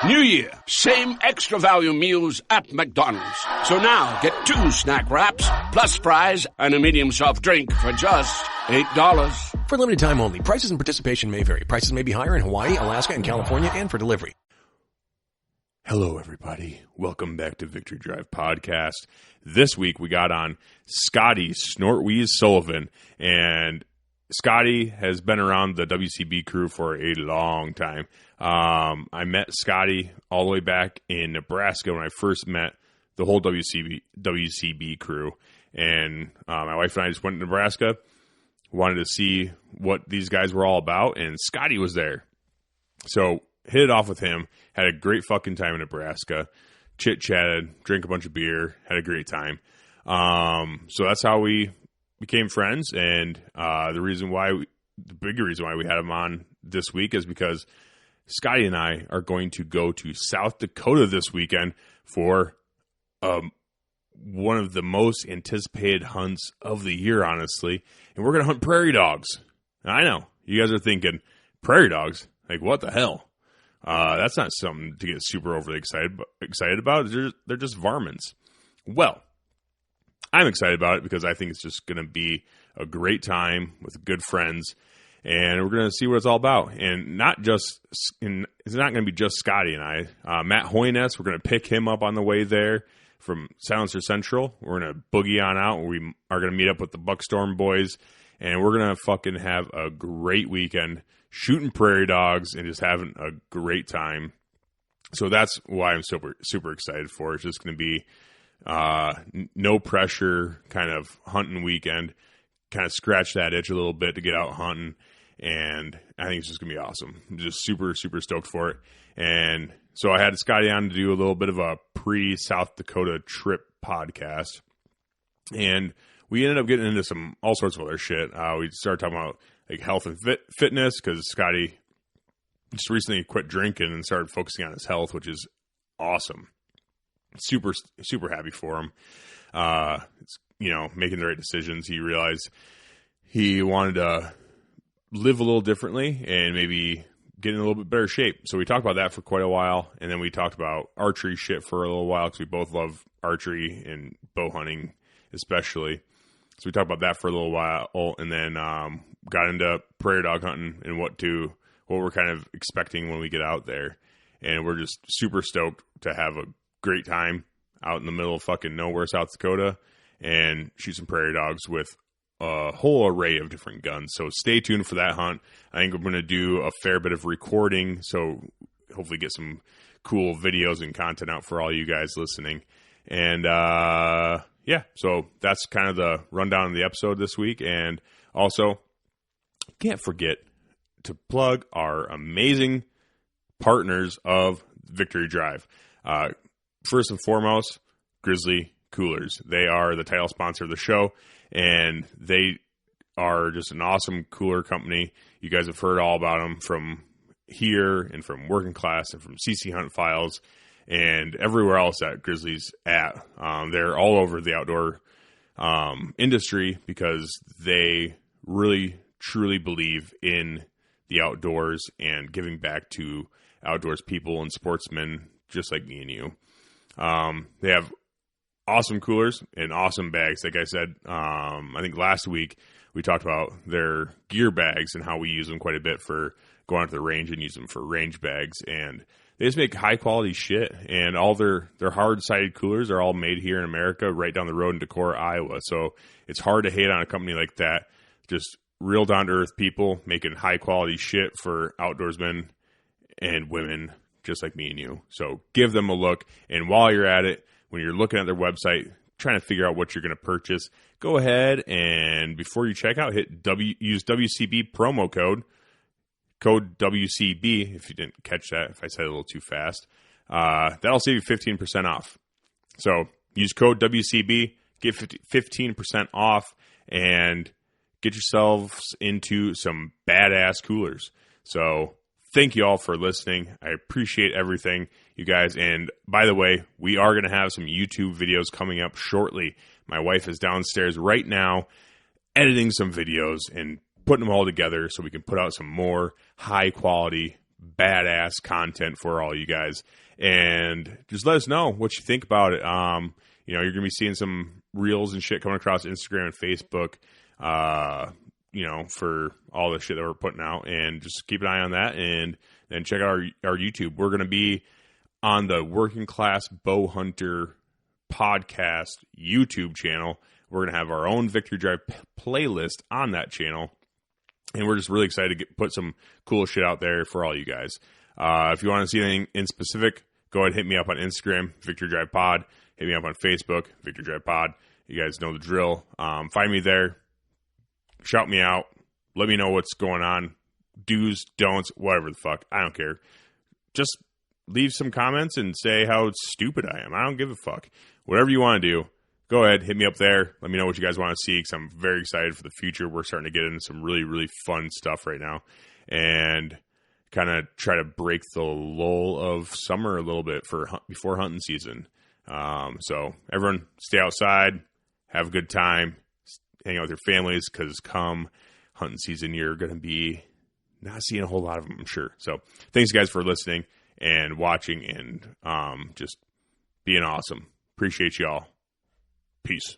New Year, same extra value meals at McDonald's. So now get 2 snack wraps, plus fries, and a medium soft drink for just $8. For limited time only. Prices and participation may vary. Prices may be higher in Hawaii, Alaska, and California, and for delivery. Hello, everybody. Welcome back to Victory Drive Podcast. This week, we got on Scottie Sullivan, and Scottie has been around the WCB crew for a long time. I met Scottie all the way back in Nebraska when I first met the whole WCB crew. And my wife and I just went to Nebraska, wanted to see what these guys were all about, and Scottie was there. So hit it off with him, had a great fucking time in Nebraska, chit-chatted, drank a bunch of beer, had a great time. So that's how we became friends, and the bigger reason why we had him on this week is because Scottie and I are going to go to South Dakota this weekend for one of the most anticipated hunts of the year, honestly, and we're going to hunt prairie dogs. And I know, you guys are thinking, prairie dogs? Like, what the hell? That's not something to get super overly excited about. They're just varmints. Well, I'm excited about it because I think it's just going to be a great time with good friends, and we're going to see what it's all about. And it's not going to be just Scottie and I. Matt Hoyness, we're going to pick him up on the way there from Silencer Central. We're going to boogie on out. We are going to meet up with the Buckstorm boys, and we're going to fucking have a great weekend shooting prairie dogs and just having a great time. So that's why I'm super, super excited for it. It's just going to be no pressure kind of hunting weekend, kind of scratch that itch a little bit to get out hunting, and I think it's just gonna be awesome. I'm just super, super stoked for it. And so I had Scottie on to do a little bit of a pre-South Dakota trip podcast, and we ended up getting into all sorts of other shit. We started talking about like health and fitness because Scottie just recently quit drinking and started focusing on his health, which is awesome. Super, super happy for him. Making the right decisions. He realized he wanted to live a little differently and maybe get in a little bit better shape. So we talked about that for quite a while. And then we talked about archery shit for a little while because we both love archery and bow hunting especially. So we talked about that for a little while, and then got into prairie dog hunting and what we're kind of expecting when we get out there. And we're just super stoked to have a great time out in the middle of fucking nowhere, South Dakota, and shoot some prairie dogs with a whole array of different guns. So stay tuned for that hunt. I think we're going to do a fair bit of recording, so hopefully get some cool videos and content out for all you guys listening. And so that's kind of the rundown of the episode this week. And also, can't forget to plug our amazing partners of Victory Drive. First and foremost, Grizzly Coolers. They are the title sponsor of the show, and they are just an awesome cooler company. You guys have heard all about them from here and from Working Class and from CC Hunt Files and everywhere else that Grizzly's at. They're all over the outdoor industry because they really, truly believe in the outdoors and giving back to outdoors people and sportsmen just like me and you. They have awesome coolers and awesome bags. Like I said, I think last week we talked about their gear bags and how we use them quite a bit for going out to the range and use them for range bags. And they just make high quality shit. And all their hard-sided coolers are all made here in America, right down the road in Decorah, Iowa. So it's hard to hate on a company like that. Just real down-to-earth people making high quality shit for outdoorsmen and women just like me and you. So give them a look. And while you're at it, when you're looking at their website, trying to figure out what you're going to purchase, go ahead and before you check out, use WCB promo code WCB. If you didn't catch that, if I said it a little too fast, that'll save you 15% off. So use code WCB, get 15% off, and get yourselves into some badass coolers. So thank you all for listening. I appreciate everything, you guys. And by the way, we are going to have some YouTube videos coming up shortly. My wife is downstairs right now editing some videos and putting them all together so we can put out some more high quality badass content for all you guys. And just let us know what you think about it. You're going to be seeing some reels and shit coming across Instagram and Facebook, for all the shit that we're putting out. And just keep an eye on that. And then check out our YouTube. We're going to be on the Working Class Bow Hunter podcast YouTube channel. We're going to have our own Victory Drive playlist on that channel. And we're just really excited to put some cool shit out there for all you guys. If you want to see anything in specific, go ahead and hit me up on Instagram, Victory Drive Pod. Hit me up on Facebook, Victory Drive Pod. You guys know the drill. Find me there. Shout me out. Let me know what's going on. Do's, don'ts, whatever the fuck. I don't care. Just leave some comments and say how stupid I am. I don't give a fuck. Whatever you want to do, go ahead, hit me up there. Let me know what you guys want to see, because I'm very excited for the future. We're starting to get into some really, really fun stuff right now. And kind of try to break the lull of summer a little bit before hunting season. So everyone stay outside, have a good time, hang out with your families, because come hunting season, you're going to be not seeing a whole lot of them, I'm sure. So thanks, guys, for listening and watching and just being awesome. Appreciate y'all. Peace.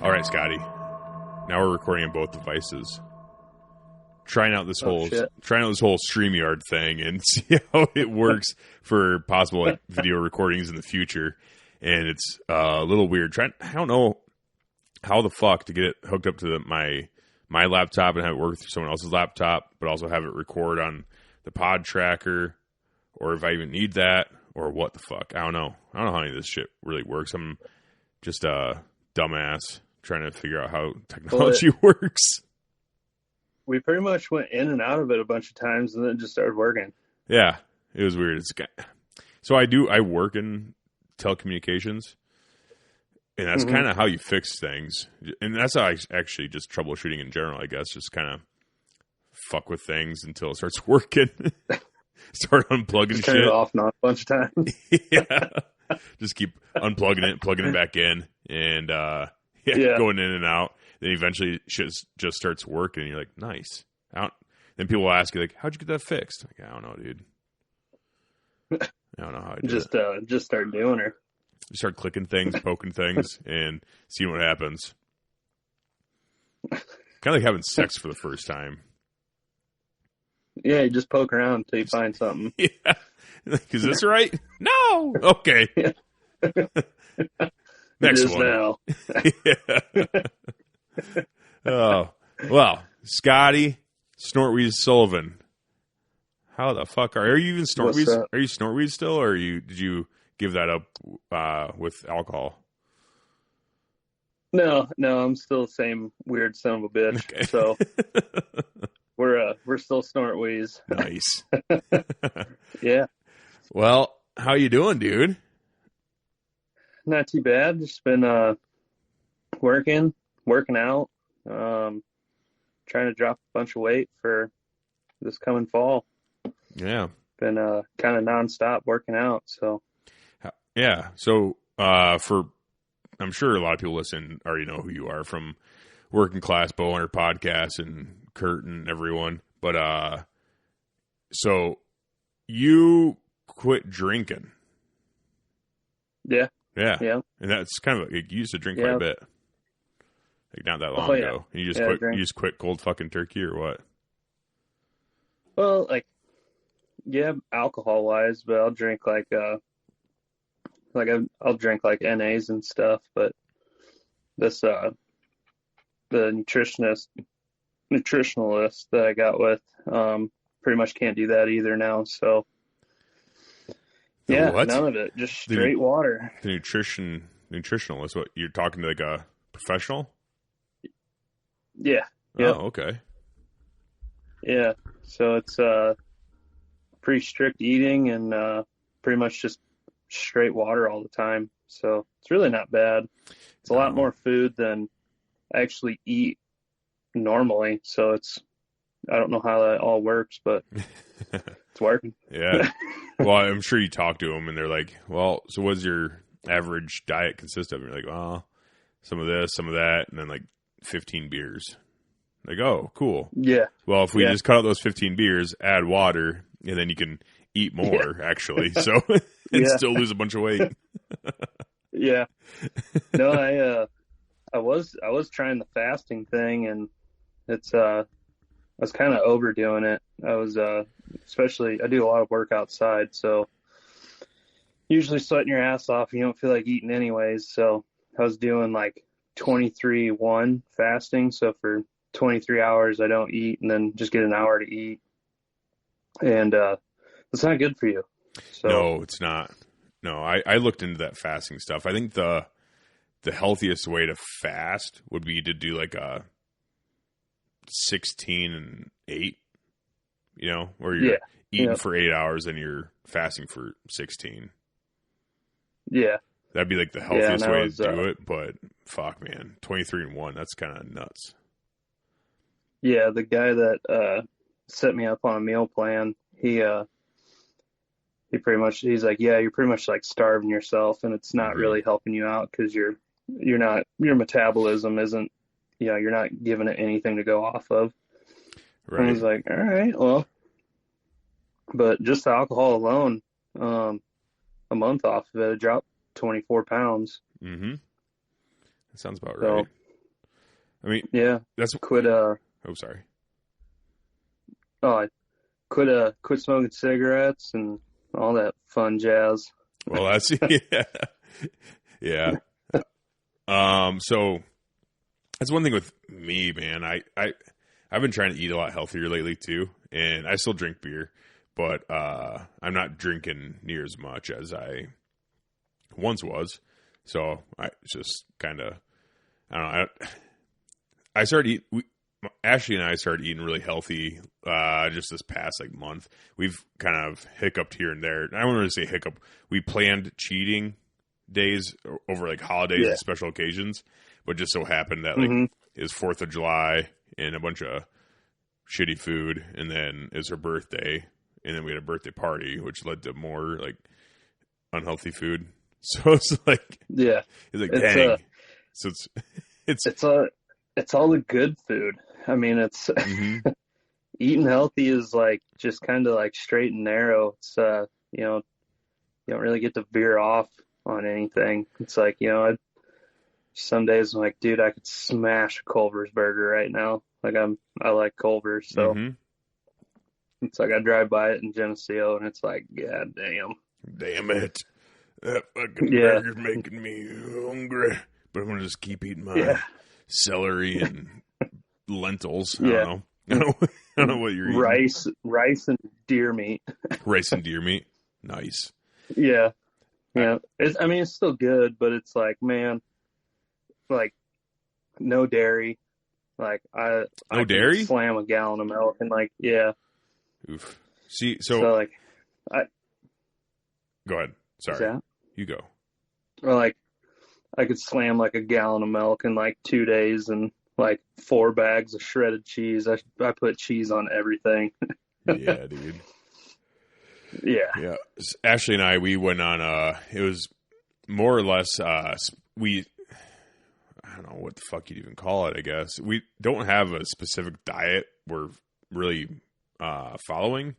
All right, Scotty. Now we're recording on both devices. Trying out this whole StreamYard thing and see how it works for possible video recordings in the future. And it's a little weird. I don't know how the fuck to get it hooked up to my laptop and have it work through someone else's laptop, but also have it record on the pod tracker, or if I even need that, or what the fuck. I don't know how any of this shit really works. I'm just a dumbass trying to figure out how technology works. We pretty much went in and out of it a bunch of times, and then it just started working. Yeah, it was weird. So I work in telecommunications, and that's kind of how you fix things. And that's how I actually just troubleshooting in general, I guess. Just kind of fuck with things until it starts working. Start unplugging just shit. Turn it off and on a bunch of times. Yeah. Just keep unplugging it, plugging it back in, and going in and out. Then eventually shit just starts working, and you're like, nice. Then people will ask you, like, how'd you get that fixed? Like, I don't know, dude. I don't know how I did it. Just start doing it. You start clicking things, poking things, and seeing what happens. Kind of like having sex for the first time. Yeah, you just poke around until you find something. Yeah. Is this right? No. Okay. Next one. Now. Oh, well, Scottie Snortweed Sullivan. How the fuck are you even Snortweed? Are you Snortweed still, or did you give that up with alcohol? No, I'm still the same weird son of a bitch. Okay. So we're still Snortweeds. Nice. Yeah. Well, how you doing, dude? Not too bad. Just been working out, trying to drop a bunch of weight for this coming fall. Yeah. Been kind of nonstop working out. So. Yeah. So I'm sure a lot of people listen already know who you are from Working Class Bowhunter Podcast and Kurt and everyone. But so you quit drinking. Yeah. Yeah. And that's kind of like, you used to drink quite a bit. Like not that long ago. And you just quit cold fucking turkey, or what? Well, alcohol wise, but I'll drink I'll drink like NAs and stuff, but this the nutritionalist that I got with pretty much can't do that either now. So Yeah, what? none of it. Just straight water. The nutritional is what you're talking to, like a professional? Yeah. Yep. Oh, okay. Yeah. So it's pretty strict eating and pretty much just straight water all the time. So it's really not bad. It's a lot more food than I actually eat normally. So I don't know how that all works, but it's working. Yeah. Well, I'm sure you talk to them and they're like, well, so what's your average diet consist of? And you're like, well, some of this, some of that, and then like 15 beers. Like, oh, cool. Yeah. Well, if we just cut out those 15 beers, add water, and then you can eat more, actually. So, and still lose a bunch of weight. Yeah. No, I was trying the fasting thing, and it's I was kind of overdoing it. I was especially I do a lot of work outside, so usually sweating your ass off. You don't feel like eating anyways. So I was doing like 23-1 fasting. So for 23 hours I don't eat, and then just get an hour to eat, and it's not good for you. So no, it's not. No, I looked into that fasting stuff. I think the healthiest way to fast would be to do like a 16 and 8, where you're eating for 8 hours and you're fasting for 16. Yeah. That'd be like the healthiest way to do it, but fuck, man, 23-1, that's kind of nuts. Yeah, the guy that set me up on a meal plan, he pretty much, he's like, yeah, you're pretty much like starving yourself, and it's not really helping you out because your metabolism isn't, you're not giving it anything to go off of. Right. And I was like, all right, well, but just the alcohol alone, a month off of it, I dropped 24 pounds. Mm-hmm. That sounds about right. I mean, yeah, that's quit. Oh, sorry. Oh, I quit smoking cigarettes and all that fun jazz. Well, that's yeah. So that's one thing with me, man. I've been trying to eat a lot healthier lately too, and I still drink beer, but I'm not drinking near as much as I once was. So I just kind of, I don't know. I started Ashley and I started eating really healthy just this past month. We've kind of hiccuped here and there. I don't really say hiccup. We planned cheating days over holidays and special occasions, but just so happened that it was 4th of July and a bunch of shitty food, and then it was her birthday, and then we had a birthday party, which led to more unhealthy food. So it's yeah, it's dang. So it's all the good food. I mean, it's eating healthy is just kind of straight and narrow. It's you don't really get to veer off on anything. It's some days I'm like, dude, I could smash a Culver's burger right now. I like Culver's, so it's I drive by it in Geneseo, and it's god damn it, that fucking burger's making me hungry. But I'm gonna just keep eating my celery and lentils. I don't know what you're eating. Rice and deer meat. Rice and deer meat, nice. Yeah. It's still good, but it's man, no dairy. I dairy? Slam a gallon of milk and Oof. See, so I go ahead. Sorry, you go. Or I could slam a gallon of milk in 2 days and 4 bags of shredded cheese. I put cheese on everything. Yeah, dude. Yeah. Ashley and I, we went on it was more or less I don't know what the fuck you'd even call it, I guess. We don't have a specific diet we're really following.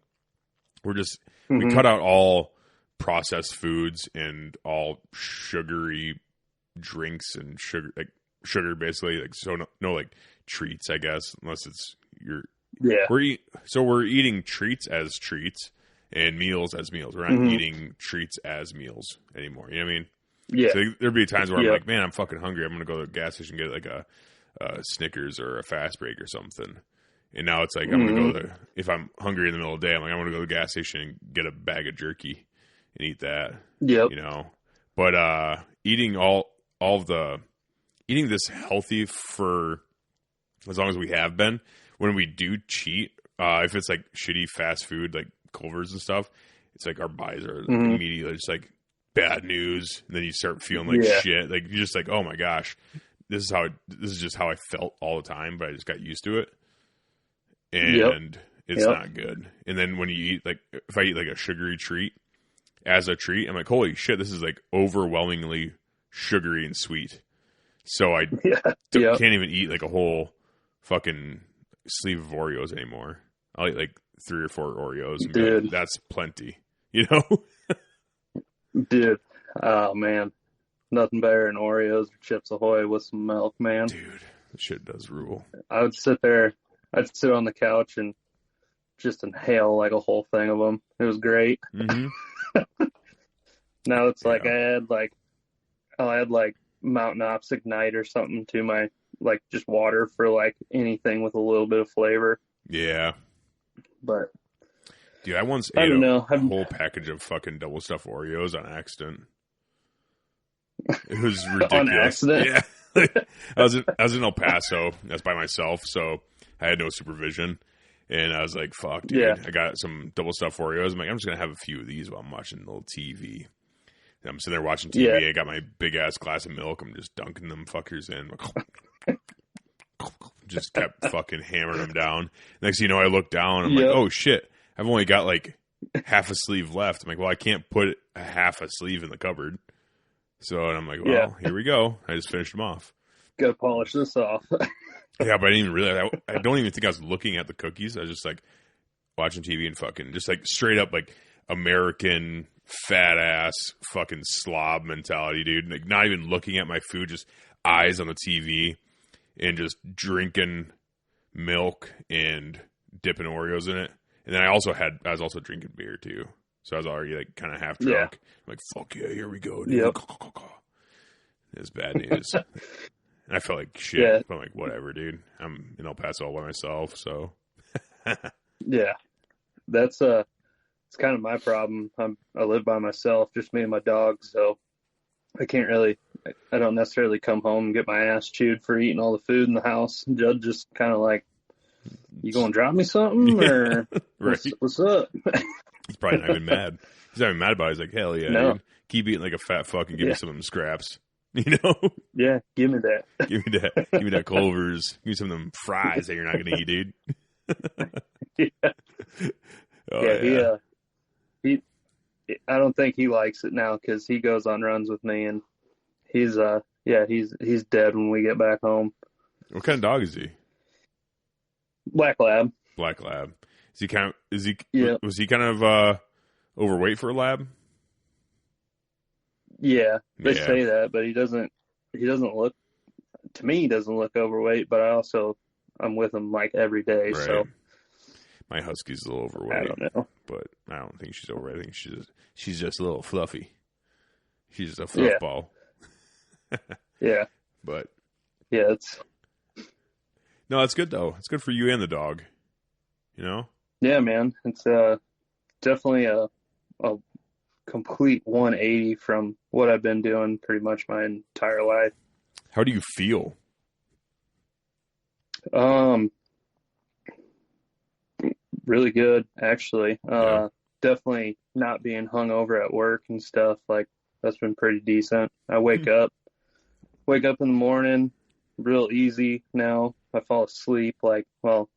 We're just we cut out all processed foods and all sugary drinks and sugar basically, so no treats, I guess, unless it's we're eating treats as treats and meals as meals. We're not eating treats as meals anymore. You know what I mean? Yeah. So there'd be times where I'm like, man, I'm fucking hungry. I'm gonna go to the gas station and get a Snickers or a Fast Break or something. And now it's I'm gonna go if I'm hungry in the middle of the day, I'm gonna go to the gas station and get a bag of jerky. and eat that. Yep. You know, but eating eating this healthy for as long as we have been, when we do cheat, if it's like shitty fast food like Culver's and stuff, it's like our bodies are immediately just like bad news, and then you start feeling like shit. Like you're just like, oh my gosh, this is just how I felt all the time, but I just got used to it, and it's not good. And then when you eat, like if I eat like a sugary treat as a treat, I'm like, holy shit, this is like overwhelmingly sugary and sweet. So I can't even eat like a whole fucking sleeve of Oreos anymore. I'll eat like 3 or 4 Oreos. And Dude, like, that's plenty. You know, dude. Oh man, nothing better than Oreos or Chips Ahoy with some milk, man. Dude, that shit does rule. I would sit there. I'd sit on the couch and just inhale like a whole thing of them. It was great. Mm-hmm. Now it's like I'll add like Mountain Ops Ignite or something to my, like, just water for like anything with a little bit of flavor. Yeah. But dude, I once I ate don't know. a whole package of fucking double stuffed Oreos on accident. It was ridiculous. On accident? Yeah. I was in El Paso. I was by myself, so I had no supervision. And I was like, fuck, dude. Yeah. I got some double stuffed Oreos. I'm like, I'm just going to have a few of these while I'm watching a little TV. And I'm sitting there watching TV. Yeah. I got my big ass glass of milk. I'm just dunking them fuckers in. Just kept fucking hammering them down. Next thing you know, I look down. I'm like, oh shit. I've only got like half a sleeve left. I'm like, well, I can't put a half a sleeve in the cupboard. So and I'm like, well, here we go. I just finished them off. Gotta polish this off. Yeah, but I didn't even realize. I don't even think I was looking at the cookies. I was just like watching TV and fucking just like straight up like American fat ass fucking slob mentality, dude. Like not even looking at my food, just eyes on the TV and just drinking milk and dipping Oreos in it. And then I was also drinking beer too. So I was already like kind of half drunk. Yeah. I'm like, fuck yeah, here we go, dude. Yep. It was bad news. And I felt like shit. Yeah. But I'm like, whatever, dude. I'm in El Paso all by myself, so. Yeah. That's it's kind of my problem. I live by myself, just me and my dog, so I don't necessarily come home and get my ass chewed for eating all the food in the house. Judd just kind of like, you gonna drop me something or Right. what's up? He's probably not even mad. He's not even mad about it. He's like, hell yeah, No. dude. Keep eating like a fat fuck and give me some of them scraps. You know? Yeah, give me that. Give me that. Give me that Culver's. Give me some of them fries that you're not going to eat, dude. Yeah. Oh, He I don't think he likes it now because he goes on runs with me and he's dead when we get back home. What kind of dog is he? Black Lab. Black Lab. Was he kind of overweight for a lab? Yeah, they say that, but he doesn't look, to me, he doesn't look overweight, but I'm with him like every day. Right. So my husky's a little overweight. I don't know. But I don't think she's overweight. I think she's just a little fluffy. She's just a fluff ball. Yeah. But yeah, no, it's good though. It's good for you and the dog. You know? Yeah, man. It's definitely a complete 180 from what I've been doing pretty much my entire life. How do you feel? Really good, actually. Definitely not being hungover at work and stuff. Like, that's been pretty decent. I wake up in the morning real easy now. I fall asleep like, well,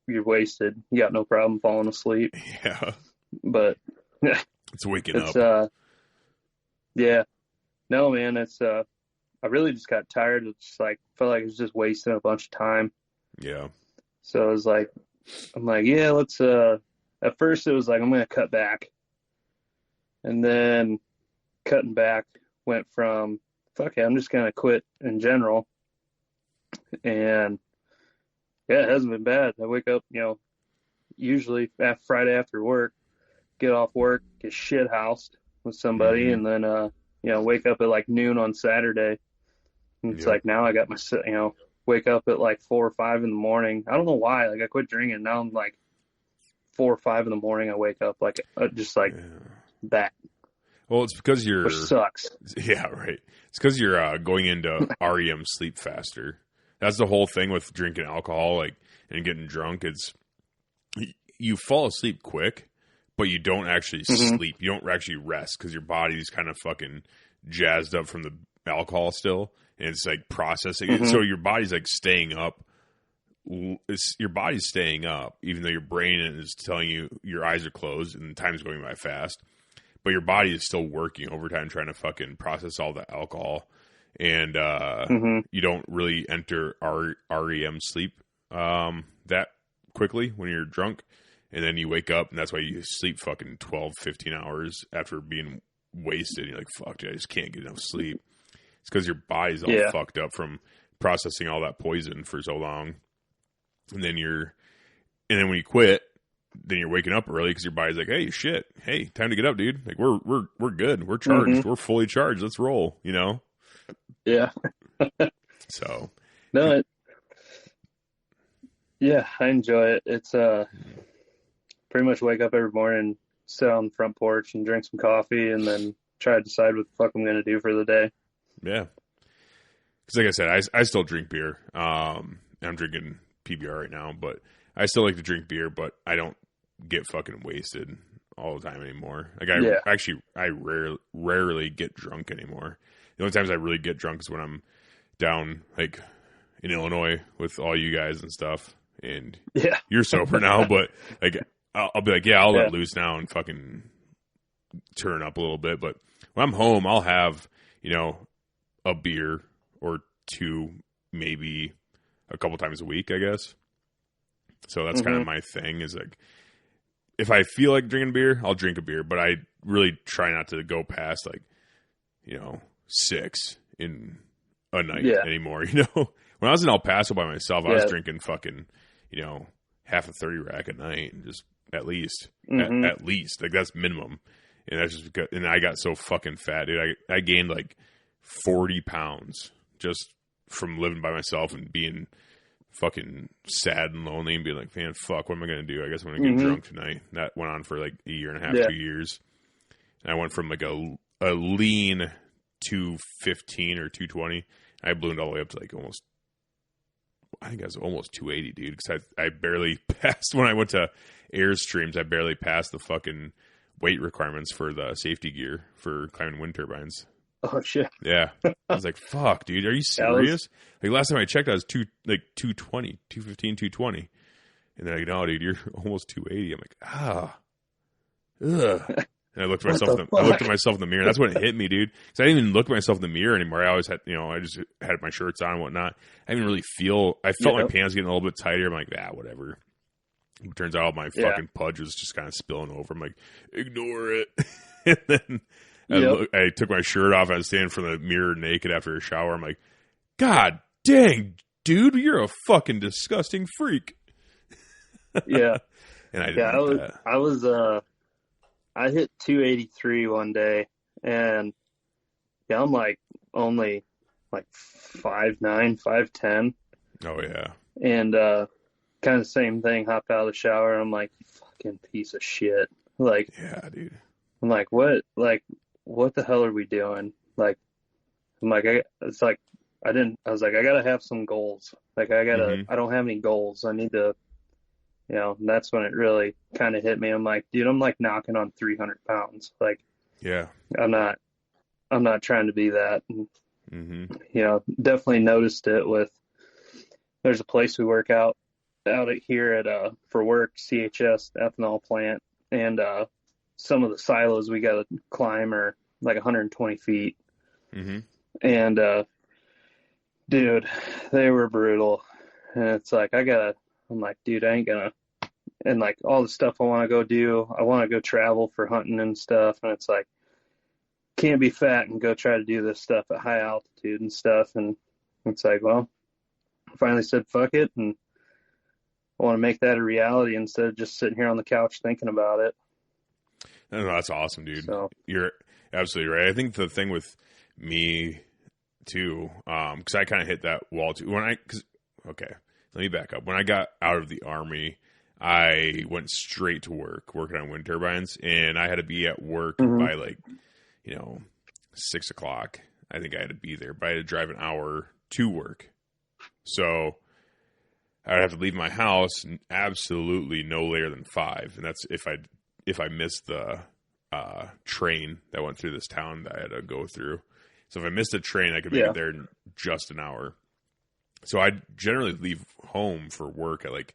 you're wasted. You got no problem falling asleep. Yeah. But it's waking up. Yeah. No, man, I really just got tired. It's just like, felt like it was just wasting a bunch of time. Yeah. So I was like, yeah, let's, at first it was like, I'm going to cut back. And then cutting back went from, fuck yeah, I'm just going to quit in general. And yeah, it hasn't been bad. I wake up, usually Friday after work, get off work, get shit housed with somebody, and then, wake up at like noon on Saturday. And it's like, now I got my, wake up at like 4 or 5 in the morning. I don't know why. Like, I quit drinking. Now I'm like 4 or 5 in the morning. I wake up like, just like that. Well, it's because you're... Which sucks. Yeah, right. It's because you're going into REM sleep faster. That's the whole thing with drinking alcohol, like, and getting drunk. It's you fall asleep quick, but you don't actually sleep. You don't actually rest because your body's kind of fucking jazzed up from the alcohol still, and it's like processing it. So your body's like staying up. Your body's staying up, even though your brain is telling you your eyes are closed and time's going by fast. But your body is still working overtime trying to fucking process all the alcohol. And you don't really enter REM sleep that quickly when you're drunk. And then you wake up, and that's why you sleep fucking 12, 15 hours after being wasted. You're like, fuck, dude, I just can't get enough sleep. It's because your body's all fucked up from processing all that poison for so long. And then when you quit, then you're waking up early because your body's like, hey, shit, hey, time to get up, dude. Like, we're good. We're charged. We're fully charged. Let's roll, you know? Yeah. So. No, I enjoy it. It's pretty much wake up every morning, sit on the front porch and drink some coffee, and then try to decide what the fuck I'm going to do for the day. Yeah. Because like I said, I still drink beer. I'm drinking PBR right now, but I still like to drink beer, but I don't get fucking wasted all the time anymore. Like I rarely get drunk anymore. The only times I really get drunk is when I'm down like in Illinois with all you guys and stuff. And you're sober now, but like I'll be like, I'll let loose now and fucking turn up a little bit. But when I'm home, I'll have, a beer or two, maybe a couple times a week, I guess. So that's kind of my thing is like, if I feel like drinking beer, I'll drink a beer, but I really try not to go past like, 6 in a night anymore. When I was in El Paso by myself, I was drinking fucking, half a 30 rack a night, and just at least, at least, like that's minimum. And that's just because, and I got so fucking fat, dude. I gained like 40 pounds just from living by myself and being fucking sad and lonely and being like, man, fuck, what am I going to do? I guess I'm going to get drunk tonight. And that went on for like a year and a half, 2 years. And I went from like a lean 215 or 220. I ballooned all the way up to like almost 280, dude. Because I barely passed, when I went to Airstreams, I barely passed the fucking weight requirements for the safety gear for climbing wind turbines. Oh, shit. Yeah. I was like, fuck, dude, are you serious? Like, last time I checked, I was 220, 215, 220. And they're like, no, dude, you're almost 280. I'm like, ugh. And I looked at myself in the mirror. That's when it hit me, dude. Because I didn't even look at myself in the mirror anymore. I always had, I just had my shirts on and whatnot. I didn't really I felt my pants getting a little bit tighter. I'm like, whatever. It turns out all my fucking pudge was just kind of spilling over. I'm like, ignore it. And then I took my shirt off. I was standing in front of the mirror naked after a shower. I'm like, God dang, dude, you're a fucking disgusting freak. Yeah. And I didn't like that. I hit 283 one day, and I'm like only like 5'9", 5'10". Oh yeah. And kind of the same thing. Hopped out of the shower. I'm like, you fucking piece of shit. Like, yeah, dude. I'm like, what the hell are we doing? Like, I'm like, I was like, I gotta have some goals. Like, I don't have any goals. I need to, and that's when it really kind of hit me. I'm like, dude, I'm like knocking on 300 pounds. Like, yeah, I'm not trying to be that. And, definitely noticed it there's a place we work out at here for work, CHS ethanol plant. And, some of the silos we got to climb are like 120 feet. And, dude, they were brutal. And it's like, I'm like, dude, I ain't gonna, and like all the stuff I want to go do, I want to go travel for hunting and stuff. And it's like, can't be fat and go try to do this stuff at high altitude and stuff. And it's like, well, I finally said, fuck it. And I want to make that a reality instead of just sitting here on the couch thinking about it. No, that's awesome, dude. So, you're absolutely right. I think the thing with me too, because I kind of hit that wall too. Let me back up. When I got out of the Army, I went straight to working on wind turbines, and I had to be at work by like, 6 o'clock, I think I had to be there, but I had to drive an hour to work. So I would have to leave my house absolutely no later than 5. And that's if I missed the train that went through this town that I had to go through. So if I missed a train, I could make it there in just an hour. So I generally leave home for work at like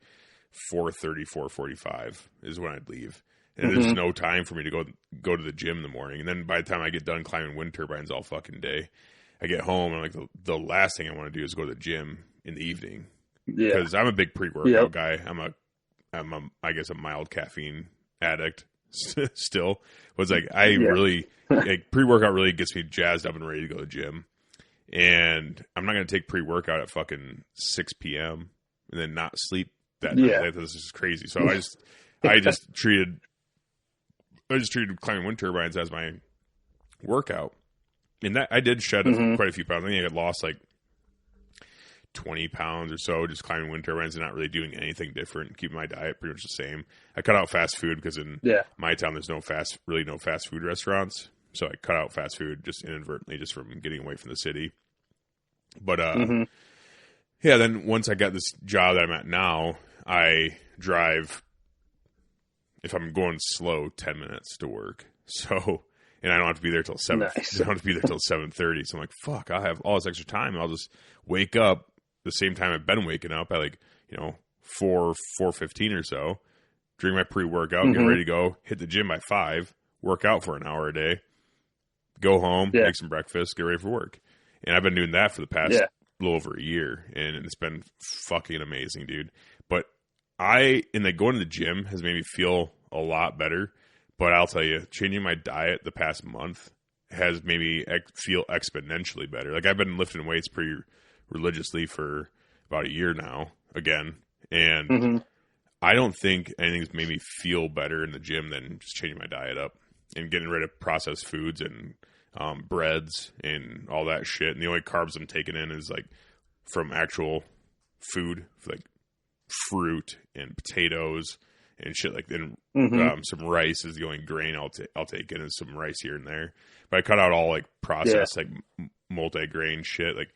4:30, 4:45 is when I'd leave. And there's no time for me to go to the gym in the morning. And then by the time I get done climbing wind turbines all fucking day, I get home and I'm like, the last thing I want to do is go to the gym in the evening. Yeah. Because I'm a big pre-workout guy. I'm I guess a mild caffeine addict still. But it's like really like pre-workout really gets me jazzed up and ready to go to the gym. And I'm not going to take pre-workout at fucking 6 p.m. and then not sleep that night. This is crazy. So I just treated climbing wind turbines as my workout. And that I did shed quite a few pounds. I think I had lost like 20 pounds or so just climbing wind turbines and not really doing anything different, keeping my diet pretty much the same. I cut out fast food because in my town there's no fast food restaurants. So I cut out fast food just inadvertently just from getting away from the city. But then once I got this job that I'm at now, I drive, if I'm going slow, 10 minutes to work. So, and I don't have to be there till 7. Nice. I don't have to be there till 7:30. So I'm like, fuck, I'll have all this extra time. And I'll just wake up the same time I've been waking up at 4:15 or so, drink my pre-workout, get ready to go, hit the gym by 5, work out for an hour a day, go home, make some breakfast, get ready for work. And I've been doing that for the past little over a year, and it's been fucking amazing, dude. But going to the gym has made me feel a lot better. But I'll tell you, changing my diet the past month has made me feel exponentially better. Like I've been lifting weights pretty religiously for about a year now, again, and I don't think anything's made me feel better in the gym than just changing my diet up and getting rid of processed foods and breads and all that shit. And the only carbs I'm taking in is like from actual food, like fruit and potatoes and shit like that. Some rice is the only grain I'll take in, is some rice here and there. But I cut out all like processed, like multi-grain shit. Like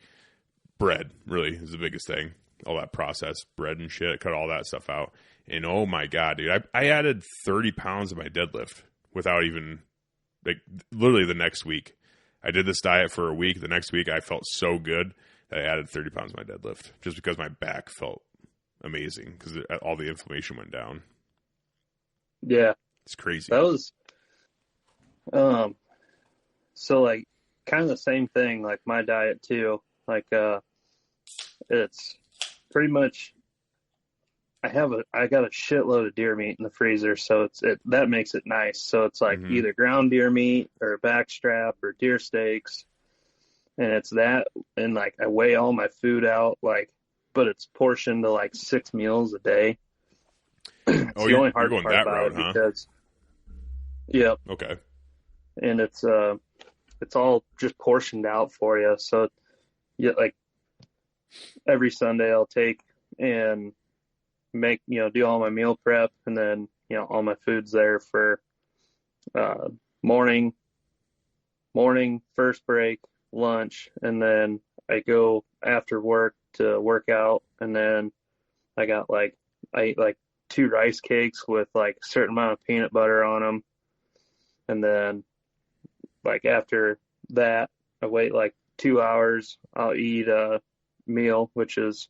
bread really is the biggest thing. All that processed bread and shit. I cut all that stuff out. And oh my God, dude, I added 30 pounds of my deadlift without even, like, literally the next week. I did this diet for a week. The next week I felt so good that I added 30 pounds of my deadlift just because my back felt amazing because all the inflammation went down. Yeah. It's crazy. That was, so like kind of the same thing, like my diet too. Like, it's pretty much, I got a shitload of deer meat in the freezer, so that makes it nice. So it's like either ground deer meat or backstrap or deer steaks, and it's that, and like I weigh all my food out, like, but it's portioned to like 6 meals a day. Oh, you're going that route, huh? Because, okay, and it's all just portioned out for you. So, like every Sunday I'll take and make, do all my meal prep, and then, all my food's there for morning, first break, lunch, and then I go after work to work out, and then I ate like 2 rice cakes with like a certain amount of peanut butter on them, and then like after that I wait like 2 hours, I'll eat a meal, which is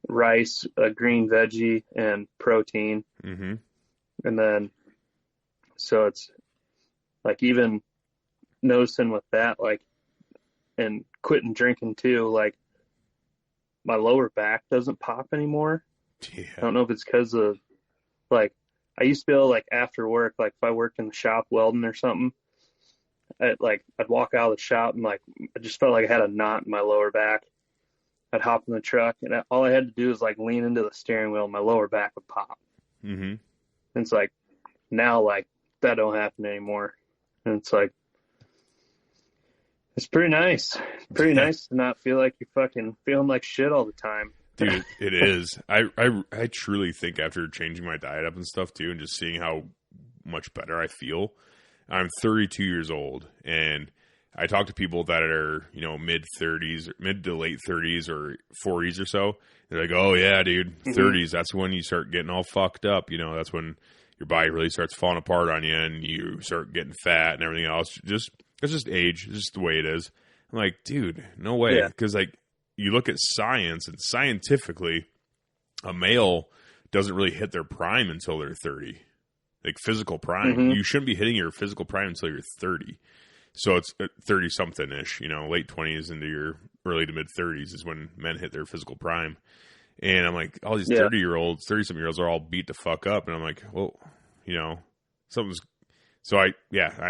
rice, a green veggie, and protein. And then, so it's like, even noticing with that, like, and quitting drinking too, like my lower back doesn't pop anymore. I don't know if it's because of, like, I used to be able, like, after work, like if I worked in the shop welding or something, I'd walk out of the shop and like I just felt like I had a knot in my lower back. I'd hop in the truck, and all I had to do was like lean into the steering wheel, and my lower back would pop. And it's like, now, like, that don't happen anymore. And it's like, it's pretty nice. Pretty nice to not feel like you're fucking feeling like shit all the time. Dude, it is. I truly think after changing my diet up and stuff too, and just seeing how much better I feel, I'm 32 years old, and I talk to people that are, mid 30s, mid to late 30s or 40s or so. They're like, "Oh yeah, dude, 30s. That's when you start getting all fucked up. That's when your body really starts falling apart on you, and you start getting fat and everything else. It's just age. It's just the way it is." I'm like, dude, no way. Because you look at science, and scientifically, a male doesn't really hit their prime until they're 30. Like physical prime, you shouldn't be hitting your physical prime until you're 30. So it's 30-something-ish, late 20s into your early to mid-30s is when men hit their physical prime. And I'm like, all these 30-year-olds, 30-something-year-olds are all beat the fuck up. And I'm like, well, something's... So I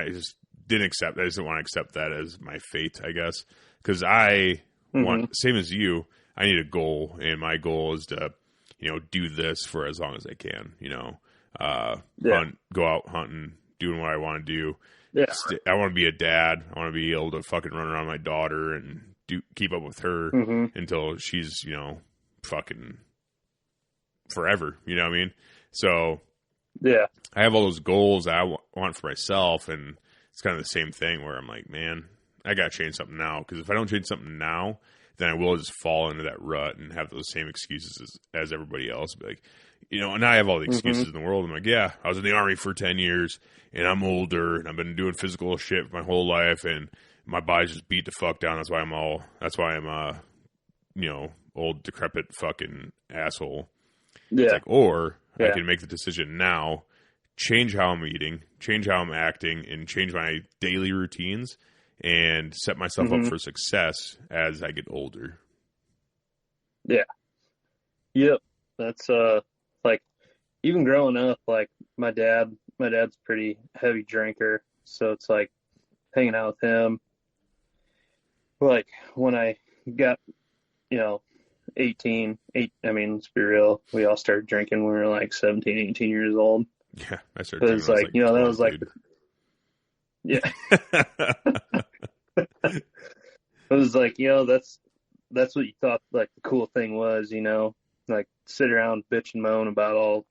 just didn't accept... I just didn't want to accept that as my fate, I guess. Because I want... Same as you, I need a goal. And my goal is to, do this for as long as I can, hunt, go out hunting, doing what I want to do. Yeah. I want to be a dad. I want to be able to fucking run around my daughter and keep up with her until she's, fucking forever. You know what I mean? So yeah, I have all those goals I want for myself, and it's kind of the same thing where I'm like, man, I got to change something now, because if I don't change something now, then I will just fall into that rut and have those same excuses as everybody else. Be like, and I have all the excuses in the world. I'm like, yeah, I was in the Army for 10 years, and I'm older, and I've been doing physical shit my whole life, and my body's just beat the fuck down. That's why I'm old, decrepit fucking asshole. Yeah. It's like, or I can make the decision now, change how I'm eating, change how I'm acting, and change my daily routines, and set myself up for success as I get older. Yeah. Yep. That's like, even growing up, like my dad's a pretty heavy drinker, so it's like hanging out with him. Like when I got 18, I mean, let's be real, we all started drinking when we were like 17, 18 years old. Yeah, I started drinking. It was like, 12, that was like, yeah. It was like, that's what you thought like the cool thing was, like sit around, bitch and moan about all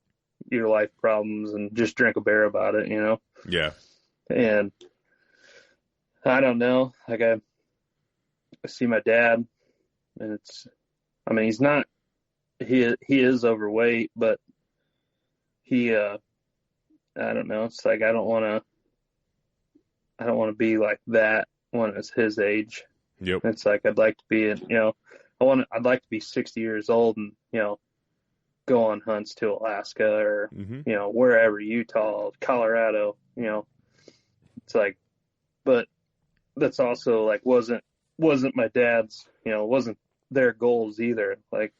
your life problems and just drink a beer about it, Yeah. And I don't know, like I see my dad, and he's not, he is overweight, but he, I don't know, it's like, I don't want to be like that when it's his age. Yep. It's like, I'd like to be, I'd like to be 60 years old and, go on hunts to Alaska or, wherever, Utah, Colorado, it's like, but that's also like, wasn't my dad's, wasn't their goals either. Like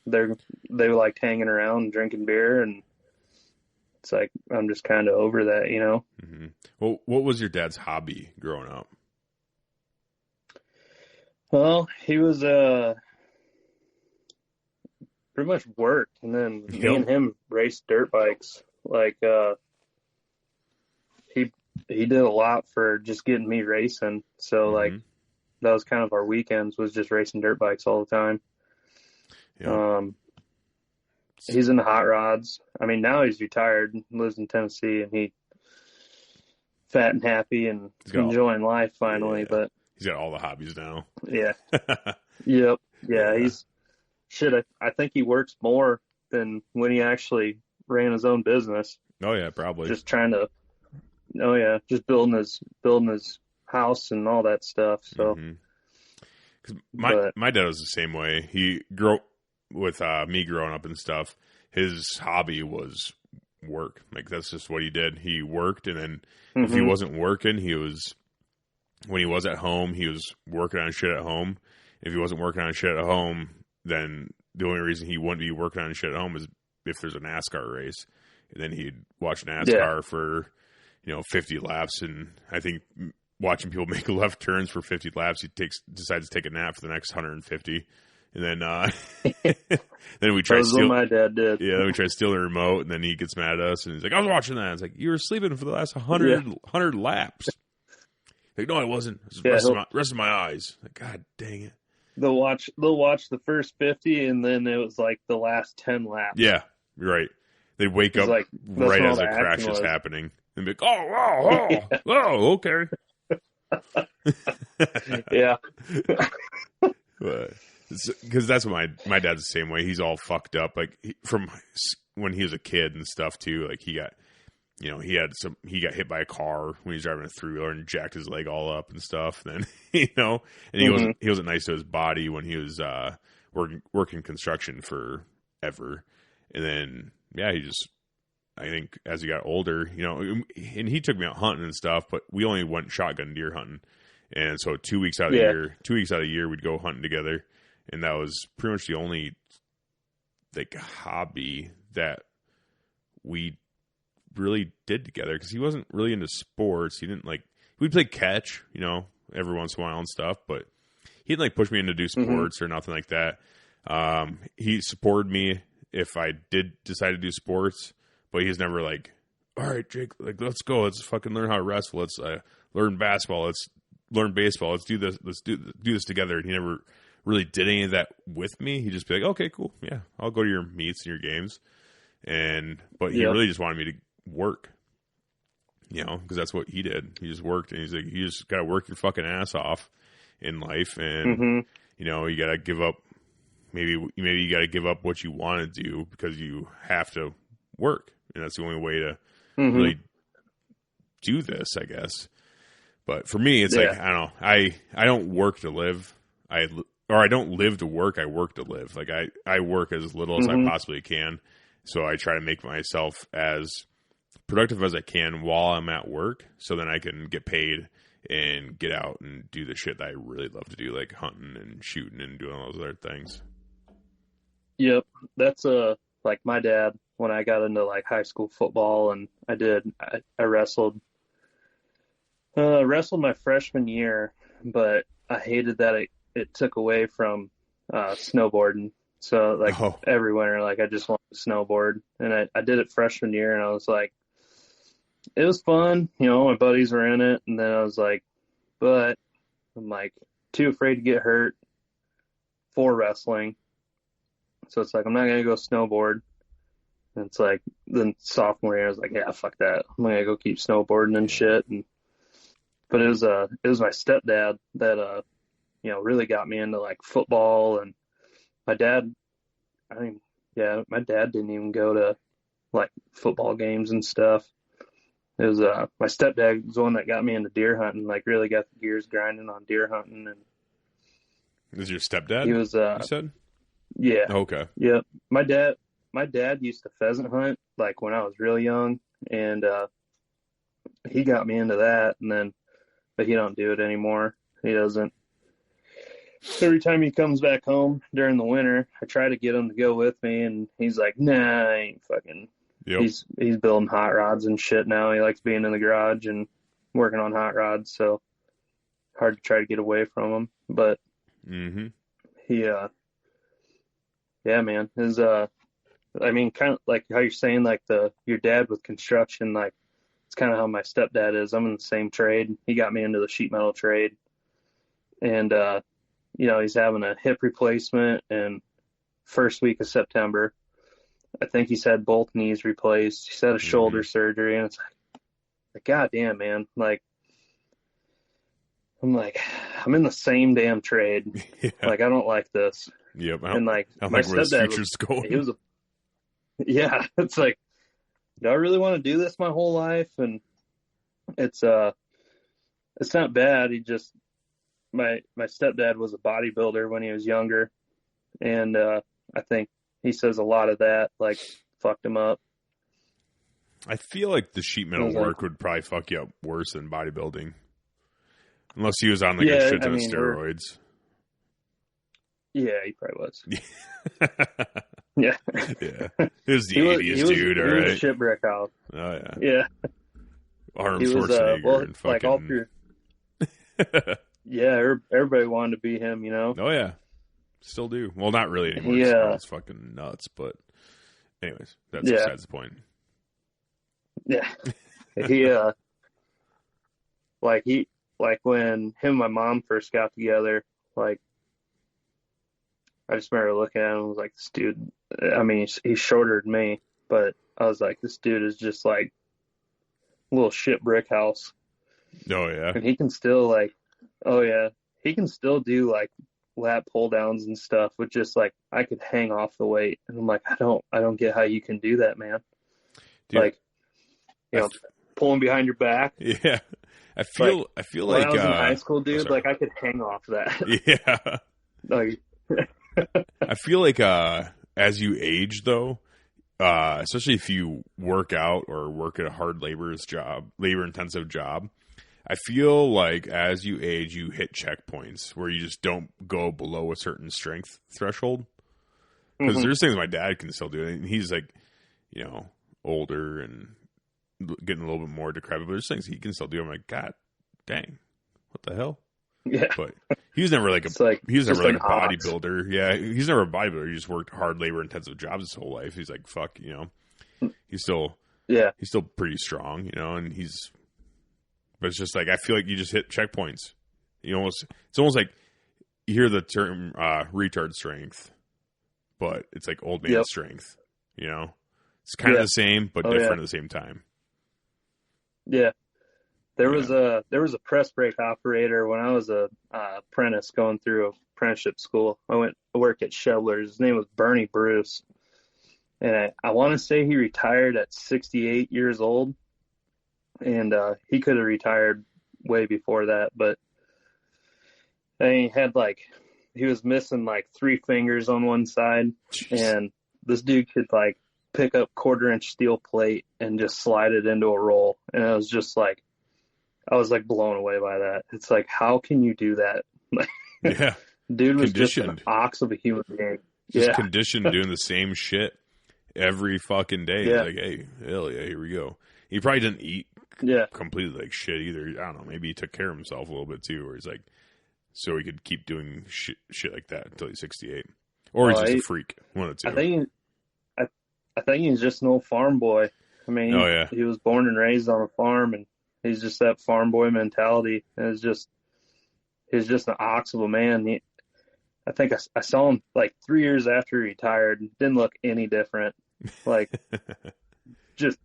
they liked hanging around and drinking beer, and it's like, I'm just kind of over that, Mm-hmm. Well, what was your dad's hobby growing up? Well, he was pretty much worked, and then me and him raced dirt bikes. Like he did a lot for just getting me racing. So like that was kind of our weekends, was just racing dirt bikes all the time. Yeah. He's into hot rods. I mean, now he's retired, lives in Tennessee, and he fat and happy and enjoying life finally. Yeah. But he's got all the hobbies now. Yeah. Yep. Yeah. He's shit. I think he works more than when he actually ran his own business. Oh yeah, probably. Just trying to. Oh yeah, just building his house and all that stuff. So. Because my dad was the same way. He grew up with me growing up and stuff. His hobby was work. Like that's just what he did. He worked, and then if he wasn't working, when he was at home, he was working on shit at home. If he wasn't working on shit at home, then the only reason he wouldn't be working on shit at home is if there's a NASCAR race. And then he'd watch NASCAR for 50 laps, and I think watching people make left turns for 50 laps, he decides to take a nap for the next 150. And then then we try to steal. What my dad did. Yeah, then we try to steal the remote, and then he gets mad at us, and he's like, "I was watching that." It's like, you were sleeping for the last 100 laps. Like, no, I wasn't. It was rest of my eyes. Like, God dang it. They'll watch the first 50, and then it was like the last 10 laps. Yeah, right. They'd wake up like, right as a crash is happening. and be like, oh, okay. Yeah. Because that's what my dad's the same way. He's all fucked up, like from when he was a kid and stuff too. Like he got hit by a car when he was driving a 3-wheeler and jacked his leg all up and stuff. And then and he wasn't nice to his body when he was working construction forever. And then I think as he got older, and he took me out hunting and stuff, but we only went shotgun deer hunting. And so 2 weeks out of the year, we'd go hunting together. And that was pretty much the only like hobby that we really did together, because he wasn't really into sports. He didn't we'd play catch, every once in a while and stuff, but he didn't push me into do sports or nothing like that. He supported me if I did decide to do sports, but he's never like, all right, Jake, let's go. Let's fucking learn how to wrestle. Let's learn basketball. Let's learn baseball. Let's do this. Let's do this together. And he never really did any of that with me. He'd just be like, okay, cool. Yeah, I'll go to your meets and your games. But he really just wanted me to work, because that's what he did. He just worked, and he's like, you just got to work your fucking ass off in life. And, you got to give up. Maybe you got to give up what you want to do because you have to work. And that's the only way to really do this, I guess. But for me, it's like, I don't know. I don't work to live. I don't live to work. I work to live. Like I work as little as I possibly can. So I try to make myself as productive as I can while I'm at work, so then I can get paid and get out and do the shit that I really love to do, like hunting and shooting and doing all those other things. Yep. That's like my dad, when I got into like high school football, and I wrestled my freshman year, but I hated that it took away from snowboarding. So every winter, I just wanted to snowboard, and I did it freshman year, and I was like, it was fun. My buddies were in it, and then I was like, but I'm too afraid to get hurt for wrestling. So it's I'm not going to go snowboard. And it's then sophomore year, I was like, yeah, fuck that. I'm going to go keep snowboarding and shit. But it was my stepdad that, really got me into football. And my dad, my dad didn't even go to football games and stuff. It was, my stepdad was the one that got me into deer hunting, really got the gears grinding on deer hunting. And is your stepdad? He was, you said? Yeah. Okay. Yeah. My dad used to pheasant hunt when I was real young, and he got me into that, but he don't do it anymore. He doesn't. Every time he comes back home during the winter, I try to get him to go with me, and he's like, nah, I ain't fucking. Yep. He's building hot rods and shit now. He likes being in the garage and working on hot rods, so hard to try to get away from him. But he yeah, man. His kind of like how you're saying, your dad with construction, it's kind of how my stepdad is. I'm in the same trade. He got me into the sheet metal trade, and he's having a hip replacement in first week of September. I think he's had both knees replaced. He's had a shoulder surgery, and it's God damn, man. I'm in the same damn trade. Yeah. I don't like this. Yep. And my stepdad was yeah, it's do I really want to do this my whole life? And it's not bad. He just, my stepdad was a bodybuilder when he was younger. And, I think he says a lot of that, fucked him up. I feel like the sheet metal work would probably fuck you up worse than bodybuilding. Unless he was on a shit ton of steroids. Yeah, he probably was. Yeah. Yeah. It was the 80s, dude, all right? He was a shipwreck house. Oh, yeah. Yeah. Arnold Schwarzenegger and fucking... all through... Yeah, everybody wanted to be him, Oh, yeah. Still do. Well, not really anymore. Yeah. It's fucking nuts, but anyways, that's besides the point. Yeah. He, when him and my mom first got together, I just remember looking at him and was like, this dude, he's shorter than me, but I was like, this dude is just little shit brick house. Oh yeah. And he can still he can still do like lat pull downs and stuff with just like, I could hang off the weight. And I'm like, I don't get how you can do that, man. Dude, like, pulling behind your back. Yeah. I feel when like I was in high school, dude, like I could hang off that. Yeah. Like, I feel like as you age though, especially if you work out or work at a hard labor intensive job, I feel like as you age, you hit checkpoints where you just don't go below a certain strength threshold. Because there's things my dad can still do, and he's like, older and getting a little bit more decrepit, but there's things he can still do. I'm like, God dang, what the hell? Yeah. But he's never like he's never like a bodybuilder. Yeah, he's never a bodybuilder. He just worked hard labor intensive jobs his whole life. He's like, fuck, he's still pretty strong, and but it's just like, I feel like you just hit checkpoints. It's almost like you hear the term retard strength, but it's like old man strength. It's kind of the same, but different at the same time. Yeah. There was a press brake operator when I was a apprentice going through apprenticeship school. I went to work at Shovelers. His name was Bernie Bruce. And I want to say he retired at 68 years old. And he could have retired way before that. But he was missing like 3 fingers on one side. Jeez. And this dude could like pick up 1/4-inch steel plate and just slide it into a roll. And it was just like, I was like blown away by that. It's like, how can you do that? Yeah. Dude was just an ox of a human being. Just conditioned doing the same shit every fucking day. Yeah. Like, hey, hell yeah, here we go. He probably didn't eat completely like shit either. I don't know. Maybe he took care of himself a little bit too, where he's like, so he could keep doing shit like that until he's 68. Or he's just a freak. One of the two. I think he's just an old farm boy. I mean, he was born and raised on a farm, and he's just that farm boy mentality. And he's just an ox of a man. I think I saw him like 3 years after he retired. Didn't look any different. Like, just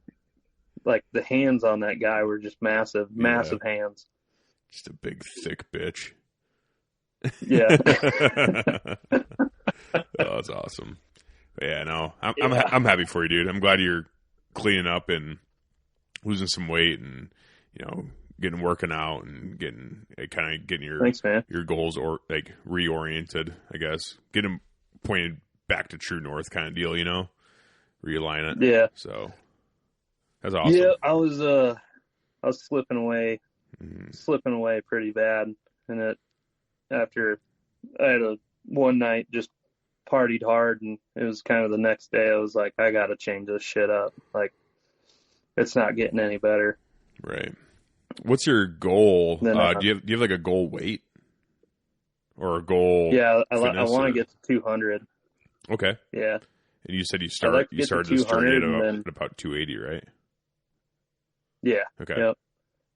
like the hands on that guy were just massive hands. Just a big, thick bitch. Yeah. Oh, that's awesome. But yeah, no, I'm happy for you, dude. I'm glad you're cleaning up and losing some weight and, working out and getting your goals or like reoriented, I guess. Get them pointed back to true north kind of deal, realign it. Yeah. So that's awesome. Yeah, I was slipping away pretty bad. And after I had one night just partied hard, and it was kind of the next day I was like, I got to change this shit up. Like, it's not getting any better. Right. What's your goal? Do you have like a goal weight or a goal? Yeah, I want to get to 200. Okay. Yeah. And you said you started this journey at about 280, right? Yeah. Okay. Yep.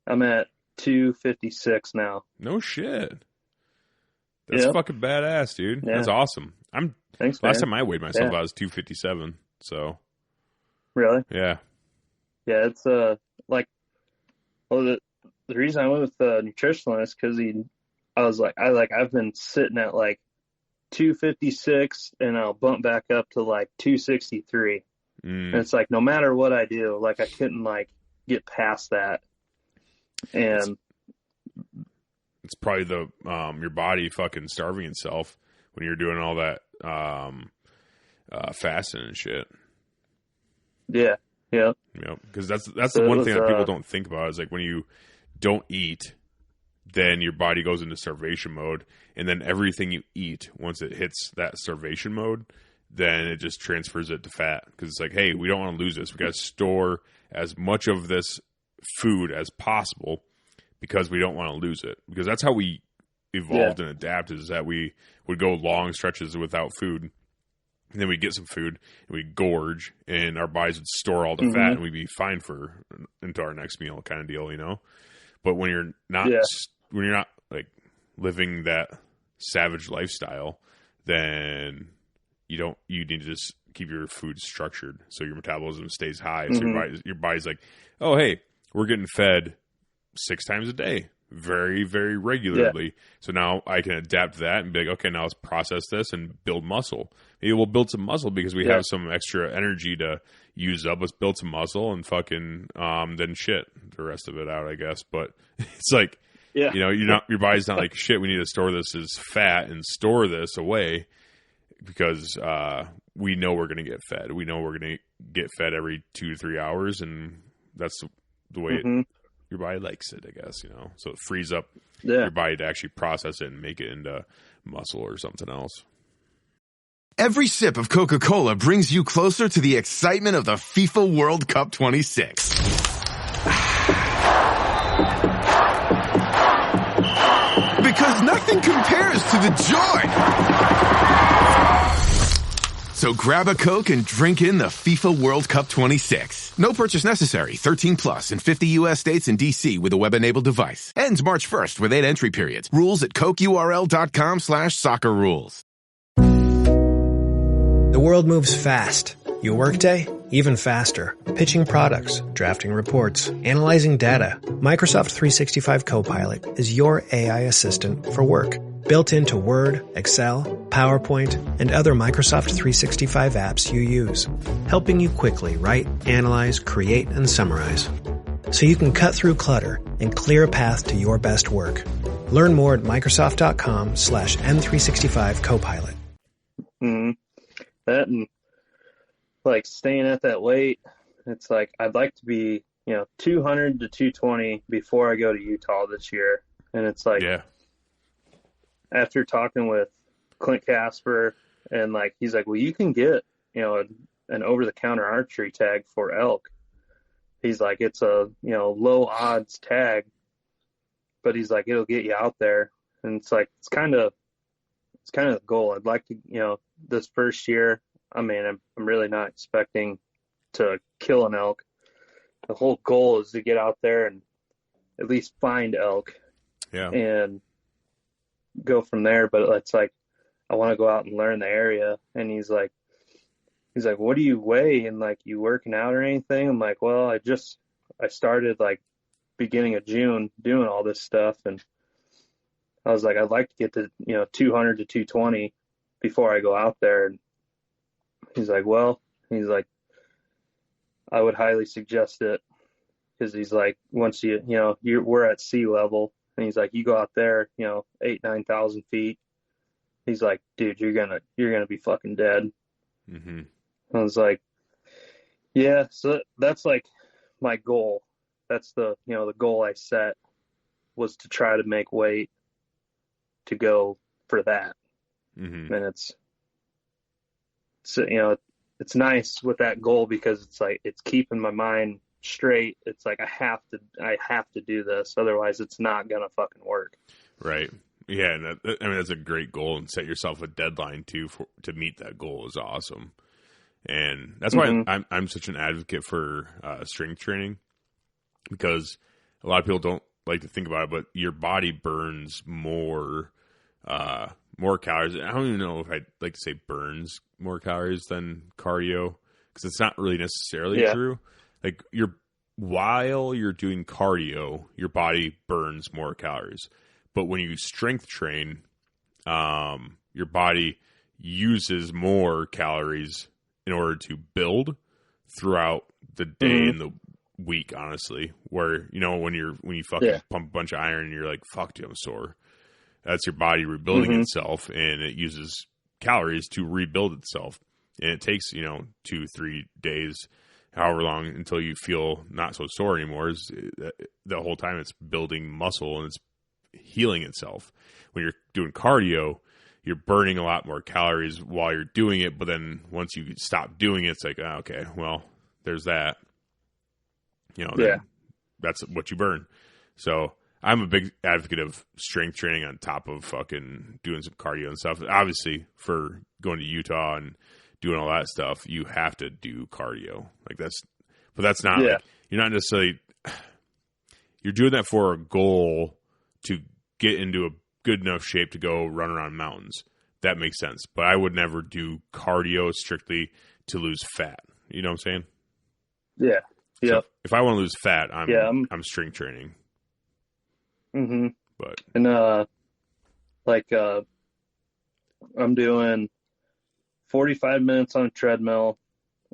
I'm at 256 now. No shit. That's fucking badass, dude. Yeah. That's awesome. Thanks, last time I weighed myself, I was 257. So. Really? Yeah. Yeah, it's the reason I went with the nutritionalist because I've been sitting at like 256 and I'll bump back up to like 263. And it's like, no matter what I do, like I couldn't like get past that. And it's probably your body fucking starving itself when you're doing all that fasting and shit. Yeah. Yeah. Because that's the one thing that people don't think about is like when you don't eat, then your body goes into starvation mode, and then everything you eat, once it hits that starvation mode, then it just transfers it to fat. Because it's like, hey, we don't want to lose this. We got to store as much of this food as possible because we don't want to lose it. Because that's how we evolved and adapted, is that we would go long stretches without food. And then we'd get some food and we'd gorge, and our bodies would store all the fat, and we'd be fine into our next meal kind of deal, But when you're not like living that savage lifestyle, then you need to just keep your food structured so your metabolism stays high. So your body's like, oh, hey, we're getting fed 6 times a day, very, very regularly. Yeah. So now I can adapt that and be like, okay, now let's process this and build muscle. Maybe we'll build some muscle because we have some extra energy to use up. Let's build some muscle and fucking then shit the rest of it out, I guess. But it's like, you know, your body's not like, shit, we need to store this as fat and store this away because we know we're going to get fed. We know we're going to get fed every 2 to 3 hours, and that's the way your body likes it, I guess, you know. So it frees up your body to actually process it and make it into muscle or something else. Every sip of Coca-Cola brings you closer to the excitement of the FIFA World Cup 26. Because nothing compares to the joy. So grab a Coke and drink in the FIFA World Cup 26. No purchase necessary. 13 plus in 50 U.S. states and D.C. with a web-enabled device. Ends March 1st with 8 entry periods. Rules at CokeURL.com/soccer rules. The world moves fast. Your workday, even faster. Pitching products, drafting reports, analyzing data. Microsoft 365 Copilot is your AI assistant for work. Built into Word, Excel, PowerPoint, and other Microsoft 365 apps you use. Helping you quickly write, analyze, create, and summarize. So you can cut through clutter and clear a path to your best work. Learn more at Microsoft.com/M365 Copilot. That and like staying at that weight, it's like I'd like to be, 200 to 220 before I go to Utah this year. And it's like, after talking with Clint Casper, and like he's like, well, you can get, an over-the-counter archery tag for elk. He's like, it's a, low odds tag, but he's like, it'll get you out there. And it's like, it's kind of the goal. I'd like to, this first year, I mean, I'm really not expecting to kill an elk. The whole goal is to get out there and at least find elk and go from there. But it's like, I want to go out and learn the area. And he's like, what do you weigh? And like, you working out or anything? I'm like, well, I started like beginning of June doing all this stuff. And I was like, I'd like to get to, 200 to 220 before I go out there. And he's like, I would highly suggest it, because he's like, once we're at sea level, and he's like, you go out there, 8,000-9,000 feet. He's like, dude, you're gonna be fucking dead. Mm-hmm. I was like, yeah, so that's like my goal. That's the goal I set, was to try to make weight to go for that. Mm-hmm. And it's nice with that goal, because it's like, it's keeping my mind straight. It's like, I have to do this, otherwise it's not gonna fucking work. Right. Yeah. And that's a great goal, and set yourself a deadline to meet that goal is awesome. And that's why I'm such an advocate for strength training, because a lot of people don't like to think about it, but your body burns more calories. I don't even know if I'd like to say burns more calories than cardio, because it's not really necessarily true. Like, while you're doing cardio, your body burns more calories. But when you strength train, your body uses more calories in order to build throughout the day and the week, honestly. Where, when you fucking pump a bunch of iron and you're like, fuck, dude, I'm sore. That's your body rebuilding itself, and it uses calories to rebuild itself. And it takes, 2-3 days, however long, until you feel not so sore anymore. The whole time it's building muscle and it's healing itself. When you're doing cardio, you're burning a lot more calories while you're doing it, but then once you stop doing it, it's like, okay, well, there's that. That's what you burn. So I'm a big advocate of strength training on top of fucking doing some cardio and stuff. Obviously, for going to Utah and doing all that stuff, you have to do cardio. But that's not, like, you're not necessarily, you're doing that for a goal to get into a good enough shape to go run around mountains. That makes sense. But I would never do cardio strictly to lose fat. You know what I'm saying? Yeah. Yeah. So if I want to lose fat, I'm strength training. Mm-hmm. But and I'm doing 45 minutes on a treadmill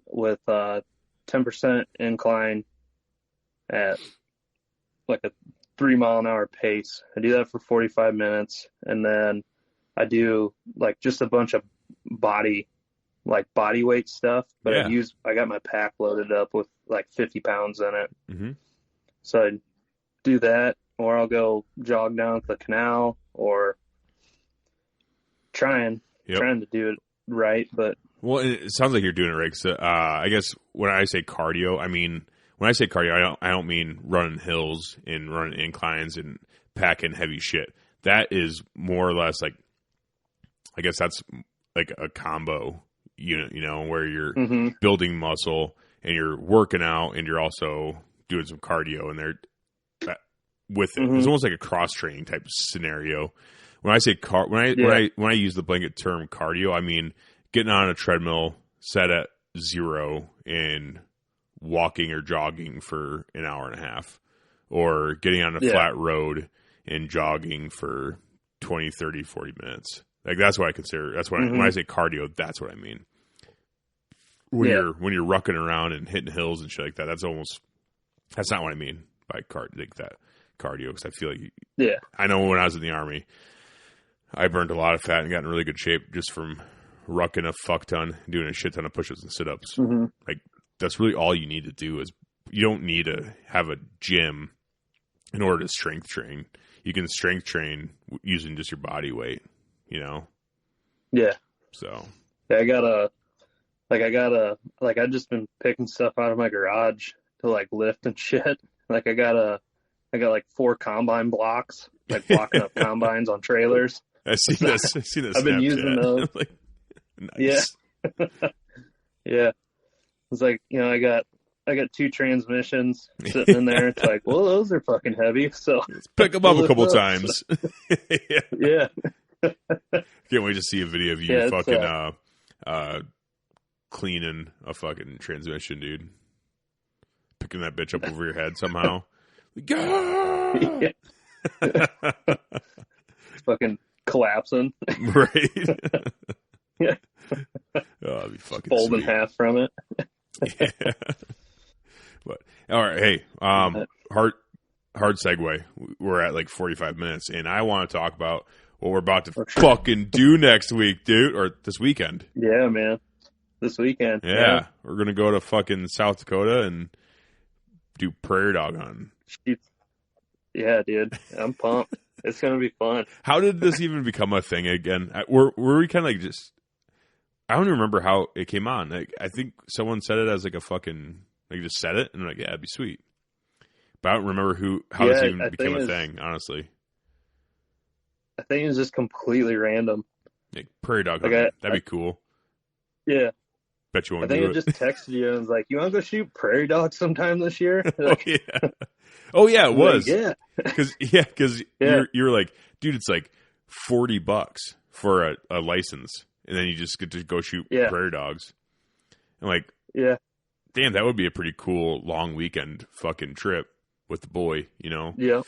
with 10% incline at like a 3-mile-an-hour pace. I do that for 45 minutes, and then I do like just a bunch of body weight stuff, but I got my pack loaded up with like 50 pounds in it. Mm-hmm. So I do that, or I'll go jog down to the canal, or trying to do it right. But well, it sounds like you're doing it right. 'Cause, I guess when I say cardio, I don't mean running hills and running inclines and packing heavy shit. That is more or less like, I guess that's like a combo unit, where you're building muscle and you're working out and you're also doing some cardio and they're with it. It's almost like a cross training type of scenario. When I say when I use the blanket term cardio, I mean getting on a treadmill set at 0 and walking or jogging for an hour and a half, or getting on a flat road and jogging for 20, 30, 40 minutes. Like that's what I consider. That's what when I say cardio, that's what I mean. When you're rucking around and hitting hills and shit like that, that's not what I mean by cardio. Because I feel like I know when I was in the Army, I burned a lot of fat and got in really good shape just from rucking a fuck ton, doing a shit ton of push-ups and sit-ups. Like that's really all you need to do. Is you don't need to have a gym in order to strength train. You can strength train using just your body weight, Yeah. So. Yeah, I've just been picking stuff out of my garage to like lift and shit. Like I got like 4 combine blocks, like blocking up combines on trailers. I've seen this. I've been using those. Like, nice. Yeah. Yeah. It's like, I got 2 transmissions sitting in there. It's like, well, those are fucking heavy. So let's pick them up a couple times. Yeah. Can't wait to see a video of you fucking cleaning a fucking transmission, dude. Picking that bitch up over your head somehow. Yeah. It's fucking collapsing. Right. Yeah. Oh, that'd be fucking fold sweet. in half from it. Yeah. But all right, hey, hard segue. We're at like 45 minutes, and I want to talk about what we're about to fucking do next week, dude, or this weekend. Yeah, man. This weekend. Yeah. We're gonna go to fucking South Dakota and do prairie dog hunting. Yeah, dude. I'm pumped. It's gonna be fun. How did this even become a thing again? Were we kind of like just? I don't even remember how it came on. Like, I think someone said it as like a fucking like just said it and I'm like, yeah, it'd be sweet. But I don't remember how this even became a thing. Honestly, I think it was just completely random. Like prairie dog hunting. That'd be cool. Yeah. Bet you won't. I think I just texted you and was like, "You want to go shoot prairie dogs sometime this year?" Like, oh yeah, it was. Like, because you're like, dude, it's like $40 for a license, and then you just get to go shoot prairie dogs. And like, damn, that would be a pretty cool long weekend fucking trip with the boy, Yeah.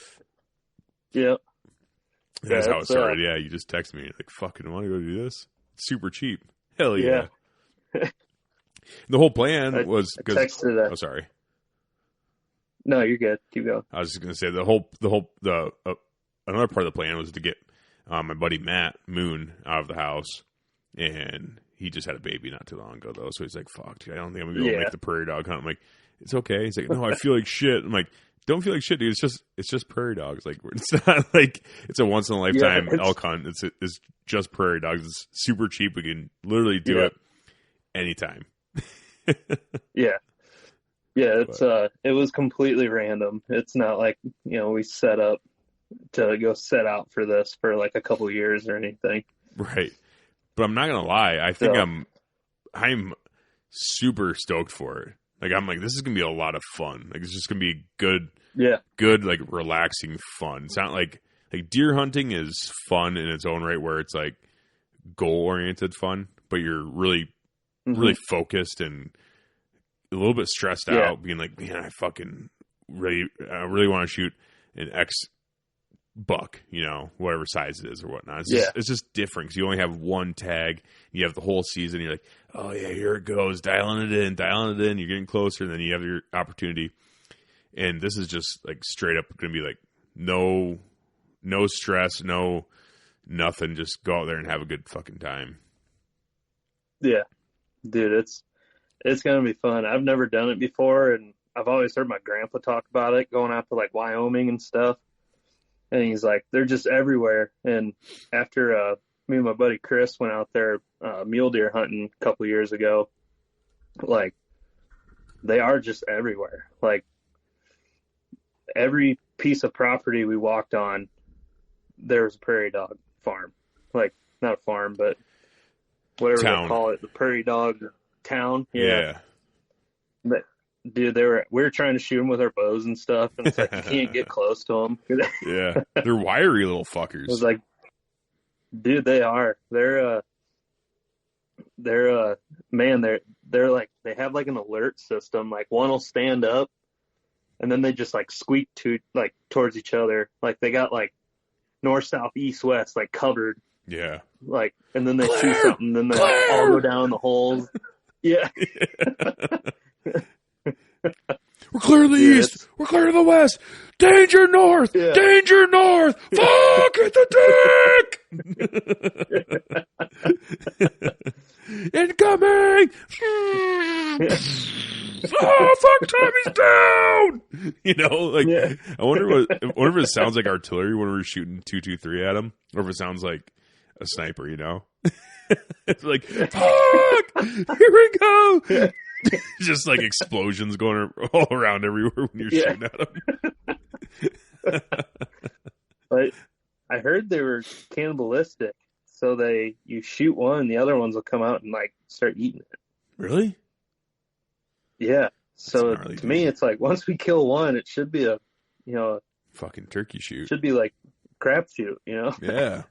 That's how it started. Yeah, you just text me like, "Fucking want to go do this? It's super cheap. Hell yeah." The whole plan was because. Oh, sorry. No, you're good. Keep going. I was just gonna say the another part of the plan was to get my buddy Matt Moon out of the house, and he just had a baby not too long ago though, so he's like, "Fuck, dude, I don't think I'm gonna be able to make the prairie dog hunt." I'm like, "It's okay." He's like, "No, I feel like shit." I'm like, "Don't feel like shit, dude. It's just prairie dogs. Like, it's not like it's a once in a lifetime elk hunt. It's just prairie dogs. It's super cheap. We can literally do it anytime." It was completely random. It's not like we set up to go set out for this for like a couple years or anything, right? But I'm not gonna lie, I think I'm super stoked for it. Like I'm like, this is gonna be a lot of fun. Like it's just gonna be good like relaxing fun. It's not like deer hunting is fun in its own right, where it's like goal oriented fun, but you're really focused and a little bit stressed out, being like, man, I really want to shoot an X buck, whatever size it is or whatnot. It's just different because you only have one tag. You have the whole season. You're like, oh yeah, here it goes, dialing it in. You're getting closer, and then you have your opportunity. And this is just like straight up going to be like no stress, no nothing. Just go out there and have a good fucking time. Yeah, dude, it's going to be fun. I've never done it before, and I've always heard my grandpa talk about it, going out to like Wyoming and stuff. And he's like, they're just everywhere. And after me and my buddy Chris went out there mule deer hunting a couple years ago, like, they are just everywhere. Like, every piece of property we walked on, there was a prairie dog farm. Like, not a farm, but whatever they call it, the prairie dog town. Yeah. But, dude, we were trying to shoot them with our bows and stuff, and it's like, you can't get close to them. Yeah. They're wiry little fuckers. It was like, dude, they are. They're like, they have like an alert system. Like, one will stand up, and then they just like squeak towards each other. Like, they got like north, south, east, west, like covered. Yeah. Like, and then they shoot something, and then they like, all go down the holes. Yeah. We're clear to the east. We're clear to the west. Danger north. Yeah. Danger north. Fuck at the deck. Incoming. Oh, fuck, Tommy's down. I wonder if it sounds like artillery when we're shooting 223 at him, or if it sounds like a sniper, It's like, fuck, here we go. Yeah. Just like explosions going all around everywhere when you're shooting at them. But I heard they were cannibalistic, so you shoot one, the other ones will come out and like start eating it. Really? Yeah. So to me, it's like, once we kill one, it should be a fucking turkey shoot. Should be like crapshoot, Yeah.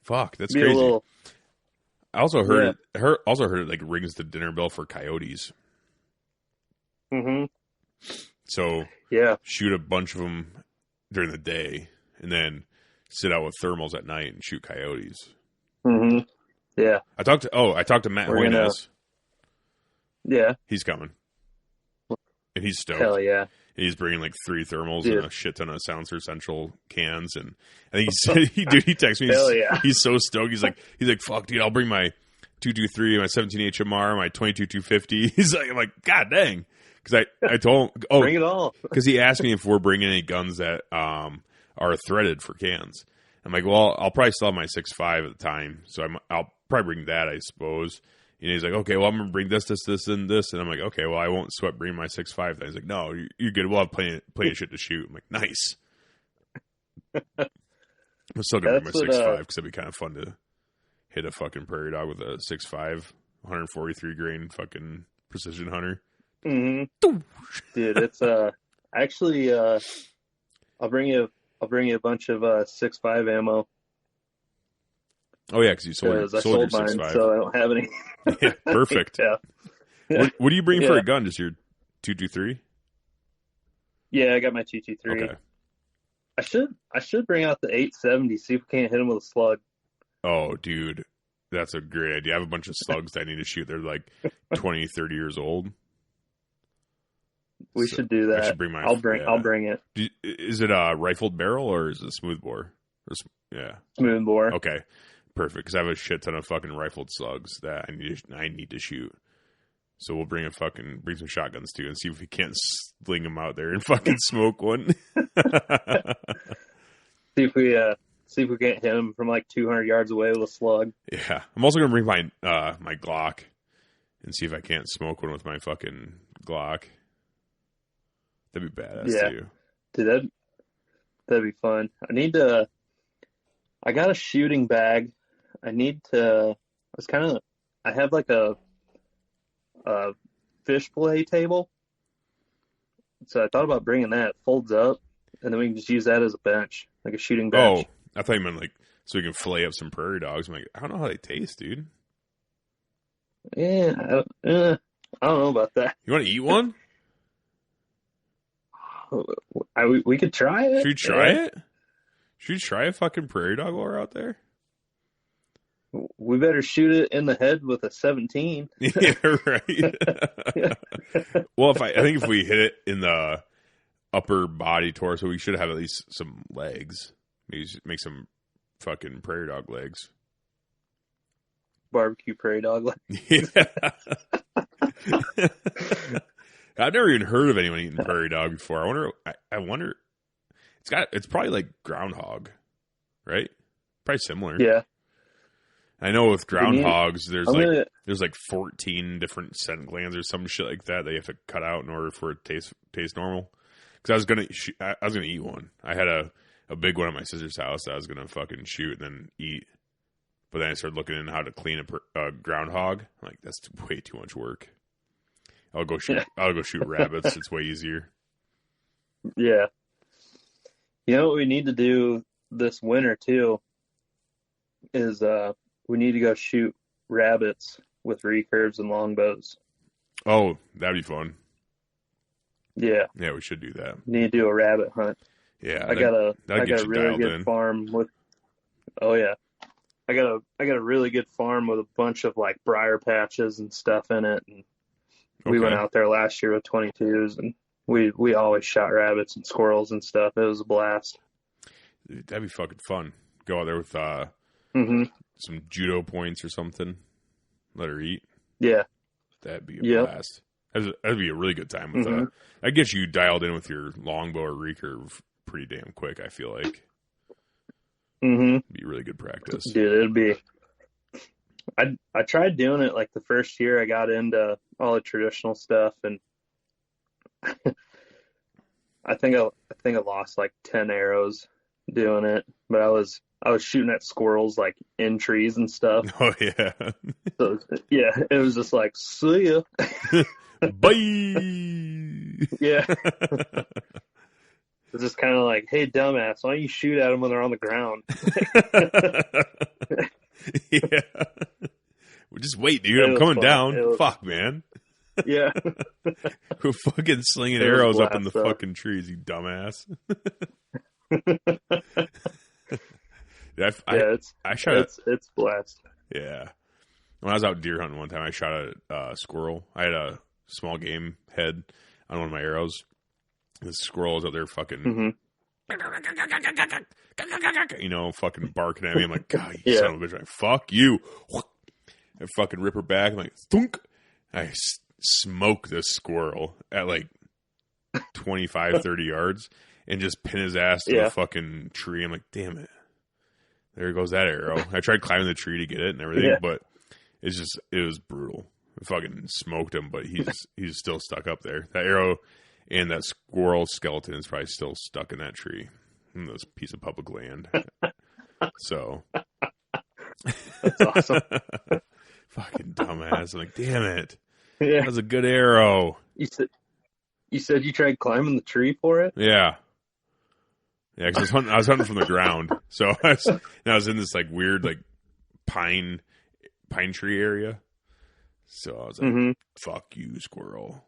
Fuck, that's crazy. I also heard it like rings the dinner bell for coyotes. Mm-hmm. So shoot a bunch of them during the day, and then sit out with thermals at night and shoot coyotes. Mm-hmm. Yeah. I talked to Matt Hoynes. Yeah. He's coming, and he's stoked. Hell yeah. And he's bringing like 3 thermals and a shit ton of Soundser Central cans. And I think he said, he texted me. He's so stoked. He's like, fuck, dude, I'll bring my 223, my 17 HMR, my 22 250. I'm like, God dang. Because I told him, bring it all. Because he asked me if we're bringing any guns that are threaded for cans. I'm like, well, I'll probably still have my 6.5 at the time, so I'll probably bring that, I suppose. And he's like, okay, well, I'm going to bring this, and this. And I'm like, okay, well, I won't sweat bringing my 6.5. Then he's like, no, you're good. We'll have plenty of shit to shoot. I'm like, nice. I'm still going to bring my 6.5 because it'd be kind of fun to hit a fucking prairie dog with a 6.5, 143 grain fucking precision hunter. Mm-hmm. Dude, it's actually I'll bring you a bunch of 6.5 ammo. Oh yeah, because you sold your 6.5, so I don't have any. Yeah, perfect. Yeah. What do you bring for a gun? Just your 223? Yeah, I got my 223. Okay. I should bring out the 870. See if we can't hit him with a slug. Oh, dude, that's a great idea. I have a bunch of slugs that I need to shoot. They're like 20, 30 years old. We should do that. I should bring my. I'll bring it. Is it a rifled barrel or is it a smooth bore? Smooth bore. Okay. Perfect, because I have a shit ton of fucking rifled slugs that I need to shoot. So we'll bring some shotguns too and see if we can't sling them out there and fucking smoke one. See if we can't hit him from like 200 yards away with a slug. Yeah, I'm also gonna bring my my Glock and see if I can't smoke one with my fucking Glock. That'd be badass too. Dude, that'd be fun. I got a shooting bag. I have like a fish fillet table. So I thought about bringing that. It folds up, and then we can just use that as a bench, like a shooting bench. Oh, I thought you meant like so we can fillet up some prairie dogs. I'm like, I don't know how they taste, dude. Yeah, I don't know about that. You want to eat one? We could try it. Should we try it? Should we try a fucking prairie dog while we're out there? We better shoot it in the head with a 17. Yeah, right. Well, I think if we hit it in the upper body torso, we should have at least some legs. Maybe make some fucking prairie dog legs. Barbecue prairie dog. Yeah. I've never even heard of anyone eating prairie dog before. I wonder. It's probably like groundhog, right? Probably similar. Yeah. I know with groundhogs, there's like 14 different scent glands or some shit like that you have to cut out in order for it to taste normal. Because I was gonna eat one. I had a big one at my sister's house that I was gonna fucking shoot and then eat. But then I started looking into how to clean a groundhog. I'm like, that's way too much work. I'll go shoot rabbits. It's way easier. Yeah. You know what we need to do this winter too is we need to go shoot rabbits with recurves and longbows. Oh, that'd be fun. Yeah. Yeah, we should do that. Need to do a rabbit hunt. Yeah. I got a really good farm with. Oh yeah. I got a really good farm with a bunch of like briar patches and stuff in it, and we went out there last year with 22s, and we always shot rabbits and squirrels and stuff. It was a blast. That'd be fucking fun. Go out there with some judo points or something. Let her eat. Yeah. That'd be a blast. That'd be a really good time with that gets you dialed in with your longbow or recurve pretty damn quick, I feel like. Be really good practice. Dude, it'd be. I tried doing it like the first year I got into all the traditional stuff, and I think I lost like 10 arrows doing it, but I was shooting at squirrels like in trees and stuff. Oh yeah. So yeah, it was just like, see ya. Bye. Yeah. It's just kind of like, hey, dumbass, why don't you shoot at them when they're on the ground? Yeah. Well, just wait, dude. I'm coming down. Fuck, man. Yeah. We're fucking slinging arrows up in the fucking trees, you dumbass. It's blast. Yeah. When I was out deer hunting one time, I shot a squirrel. I had a small game head on one of my arrows. The squirrel was out there fucking, fucking barking at me. I'm like, God, you son of a bitch. I'm like, fuck you. I fucking rip her back. I'm like, thunk. I smoke this squirrel at like 25, 30 yards and just pin his ass to the fucking tree. I'm like, damn it. There goes that arrow. I tried climbing the tree to get it and everything, but it was brutal. I fucking smoked him, but he's still stuck up there. That arrow and that squirrel skeleton is probably still stuck in that tree, in this piece of public land. So that's awesome. Fucking dumbass! I'm like, damn it! Yeah, that was a good arrow. You said you tried climbing the tree for it? Yeah, because I was hunting from the ground, so I was in this like weird like pine tree area. So I was like, fuck you, squirrel.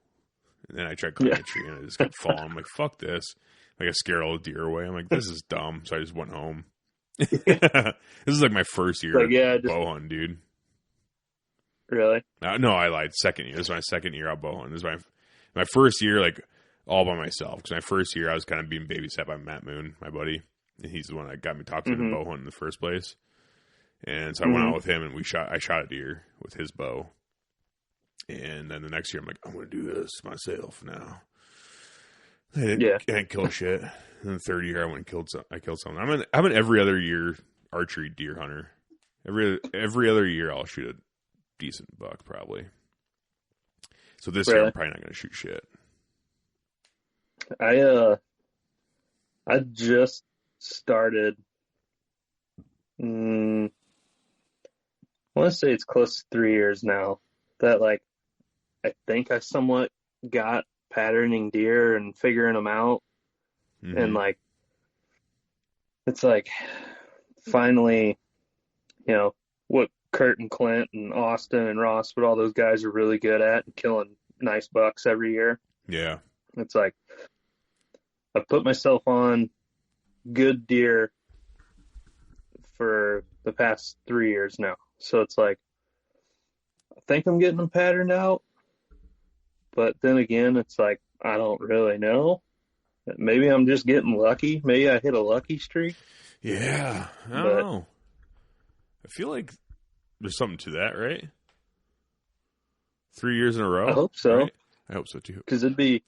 And then I tried climbing the tree and I just kept falling. I'm like, fuck this. Like I scared all the deer away. I'm like, this is dumb. So I just went home. This is like my first year bow hunting, dude. Really? No, I lied. Second year. This is my second year out bow hunting. This is my first year like all by myself. Because my first year I was kind of being babysat by Matt Moon, my buddy. And he's the one that got me talking to bow hunting in the first place. And so I went out with him and I shot a deer with his bow. And then the next year, I'm like, I'm going to do this myself now. I didn't kill shit. And then the third year, I killed something. I'm an every other year archery deer hunter. Every other year, I'll shoot a decent buck, probably. So this year, I'm probably not going to shoot shit. I just started. I want to say it's close to 3 years now that like. I think I somewhat got patterning deer and figuring them out. And like, it's like finally, what Kurt and Clint and Austin and Ross, what all those guys are really good at, and killing nice bucks every year. Yeah. It's like I've put myself on good deer for the past 3 years now. So it's like I think I'm getting them patterned out. But then again, it's like I don't really know. Maybe I'm just getting lucky. Maybe I hit a lucky streak. Yeah. I don't know. I feel like there's something to that, right? 3 years in a row? I hope so. Right? I hope so too. Because it'd be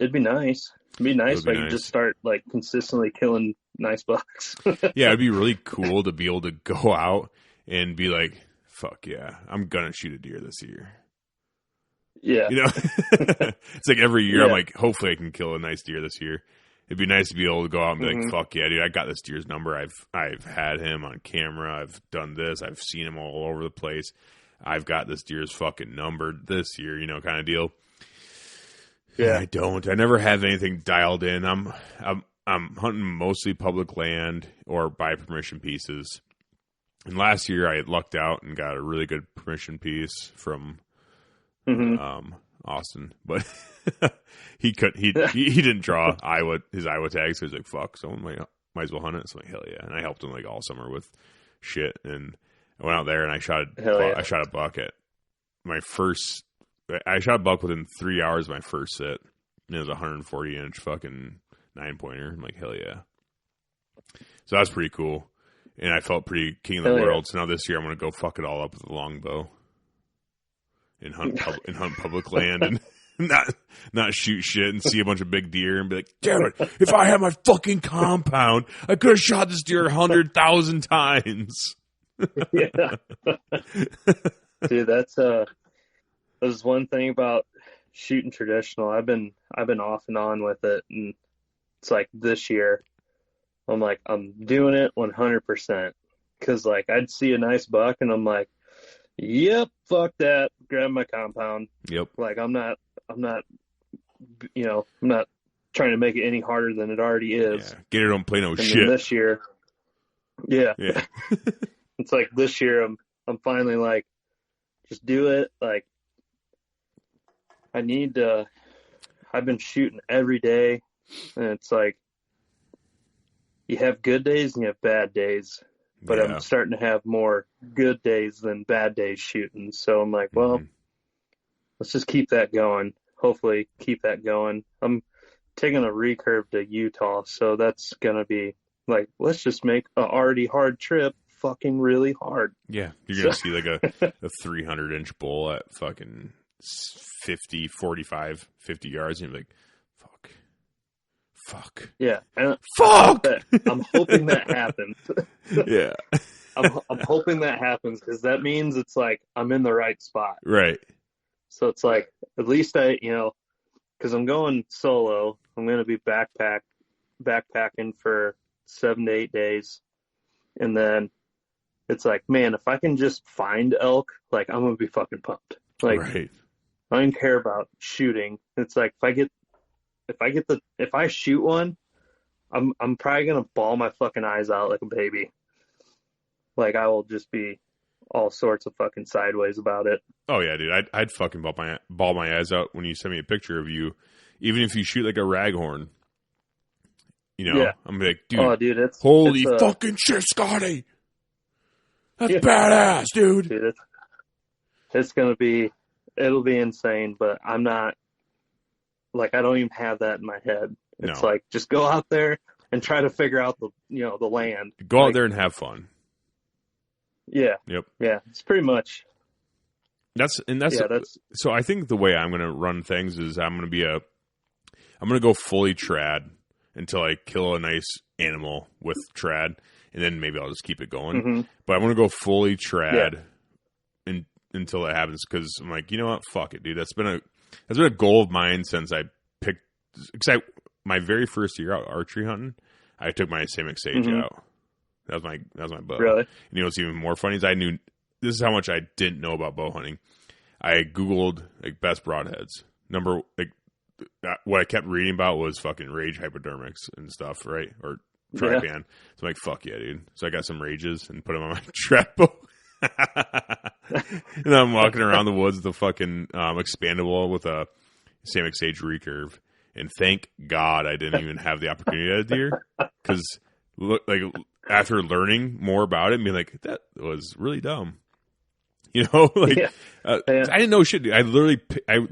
nice. It'd be nice if I could just start like consistently killing nice bucks. Yeah, it'd be really cool to be able to go out and be like, fuck yeah, I'm gonna shoot a deer this year. Yeah. You know? It's like every year I'm like, hopefully I can kill a nice deer this year. It'd be nice to be able to go out and be like, fuck yeah, dude, I got this deer's number. I've had him on camera. I've done this. I've seen him all over the place. I've got this deer's fucking numbered this year, you know, kind of deal. Yeah. I never have anything dialed in. I'm hunting mostly public land or by permission pieces. And last year I had lucked out and got a really good permission piece from Austin, but he didn't draw his Iowa tag, so he's like, fuck, someone might as well hunt it. So I'm like, hell yeah. And I helped him like all summer with shit, and I went out there and I shot a buck at my first. I shot a buck within 3 hours of my first sit, and it was a 140-inch fucking 9-pointer. I'm like, hell yeah. So that was pretty cool, and I felt pretty king of the world. Yeah. So now this year I'm going to go fuck it all up with a longbow and hunt public land and not shoot shit and see a bunch of big deer and be like, damn it, if I had my fucking compound, I could have shot this deer 100,000 times. Yeah. Dude, that's one thing about shooting traditional. I've been off and on with it, and it's like this year I'm like, I'm doing it 100%, because like I'd see a nice buck and I'm like, yep, fuck that, grab my compound. Yep. Like I'm not trying to make it any harder than it already is. Yeah. Get it on play no and shit. This year, yeah. It's like this year I'm finally like, just do it. Like I've been shooting every day, and it's like you have good days and you have bad days, but I'm starting to have more good days than bad days shooting. So I'm like, well, let's just keep that going. Hopefully keep that going. I'm taking a recurve to Utah, so that's going to be like, let's just make an already hard trip fucking really hard. Yeah, you're going to see like a 300-inch bull at fucking 50, 45, 50 yards, and you're like, fuck. Yeah. And fuck! I'm hoping that happens. Yeah. I'm hoping that happens, because that means it's like I'm in the right spot. Right. So it's like, at least because I'm going solo, I'm going to be backpacking for 7 to 8 days. And then it's like, man, if I can just find elk, like I'm going to be fucking pumped. Like, right. I don't care about shooting. It's like, if I shoot one, I'm probably going to bawl my fucking eyes out like a baby. Like I will just be all sorts of fucking sideways about it. Oh yeah, dude. I'd fucking bawl my eyes out when you send me a picture of you, even if you shoot like a raghorn. You know, I'm like, dude, holy fucking shit, Scotty. That's badass, dude. It'll be insane, but I'm not, like, I don't even have that in my head. It's like, just go out there and try to figure out the land. Go out there and have fun. Yeah. Yep. Yeah. It's pretty much. So I think the way I'm going to run things is I'm going to go fully trad until I kill a nice animal with trad, and then maybe I'll just keep it going. Mm-hmm. But I'm going to go fully trad until that happens, because I'm like, you know what? Fuck it, dude. That's been a goal of mine since I picked. Because my very first year out archery hunting, I took my Samick Sage out. That was my bow. Really? And you know what's even more funny is this is how much I didn't know about bow hunting. I Googled like best broadheads. What I kept reading about was fucking Rage hypodermics and stuff, right? Or Tripan. So I'm like, fuck yeah, dude. So I got some Rages and put them on my trap bow. And I'm walking around the woods with a fucking expandable with a Samick Sage recurve. And thank God I didn't even have the opportunity at a deer. Because like after learning more about it and being like, that was really dumb. You know, like I didn't know shit. Dude. I literally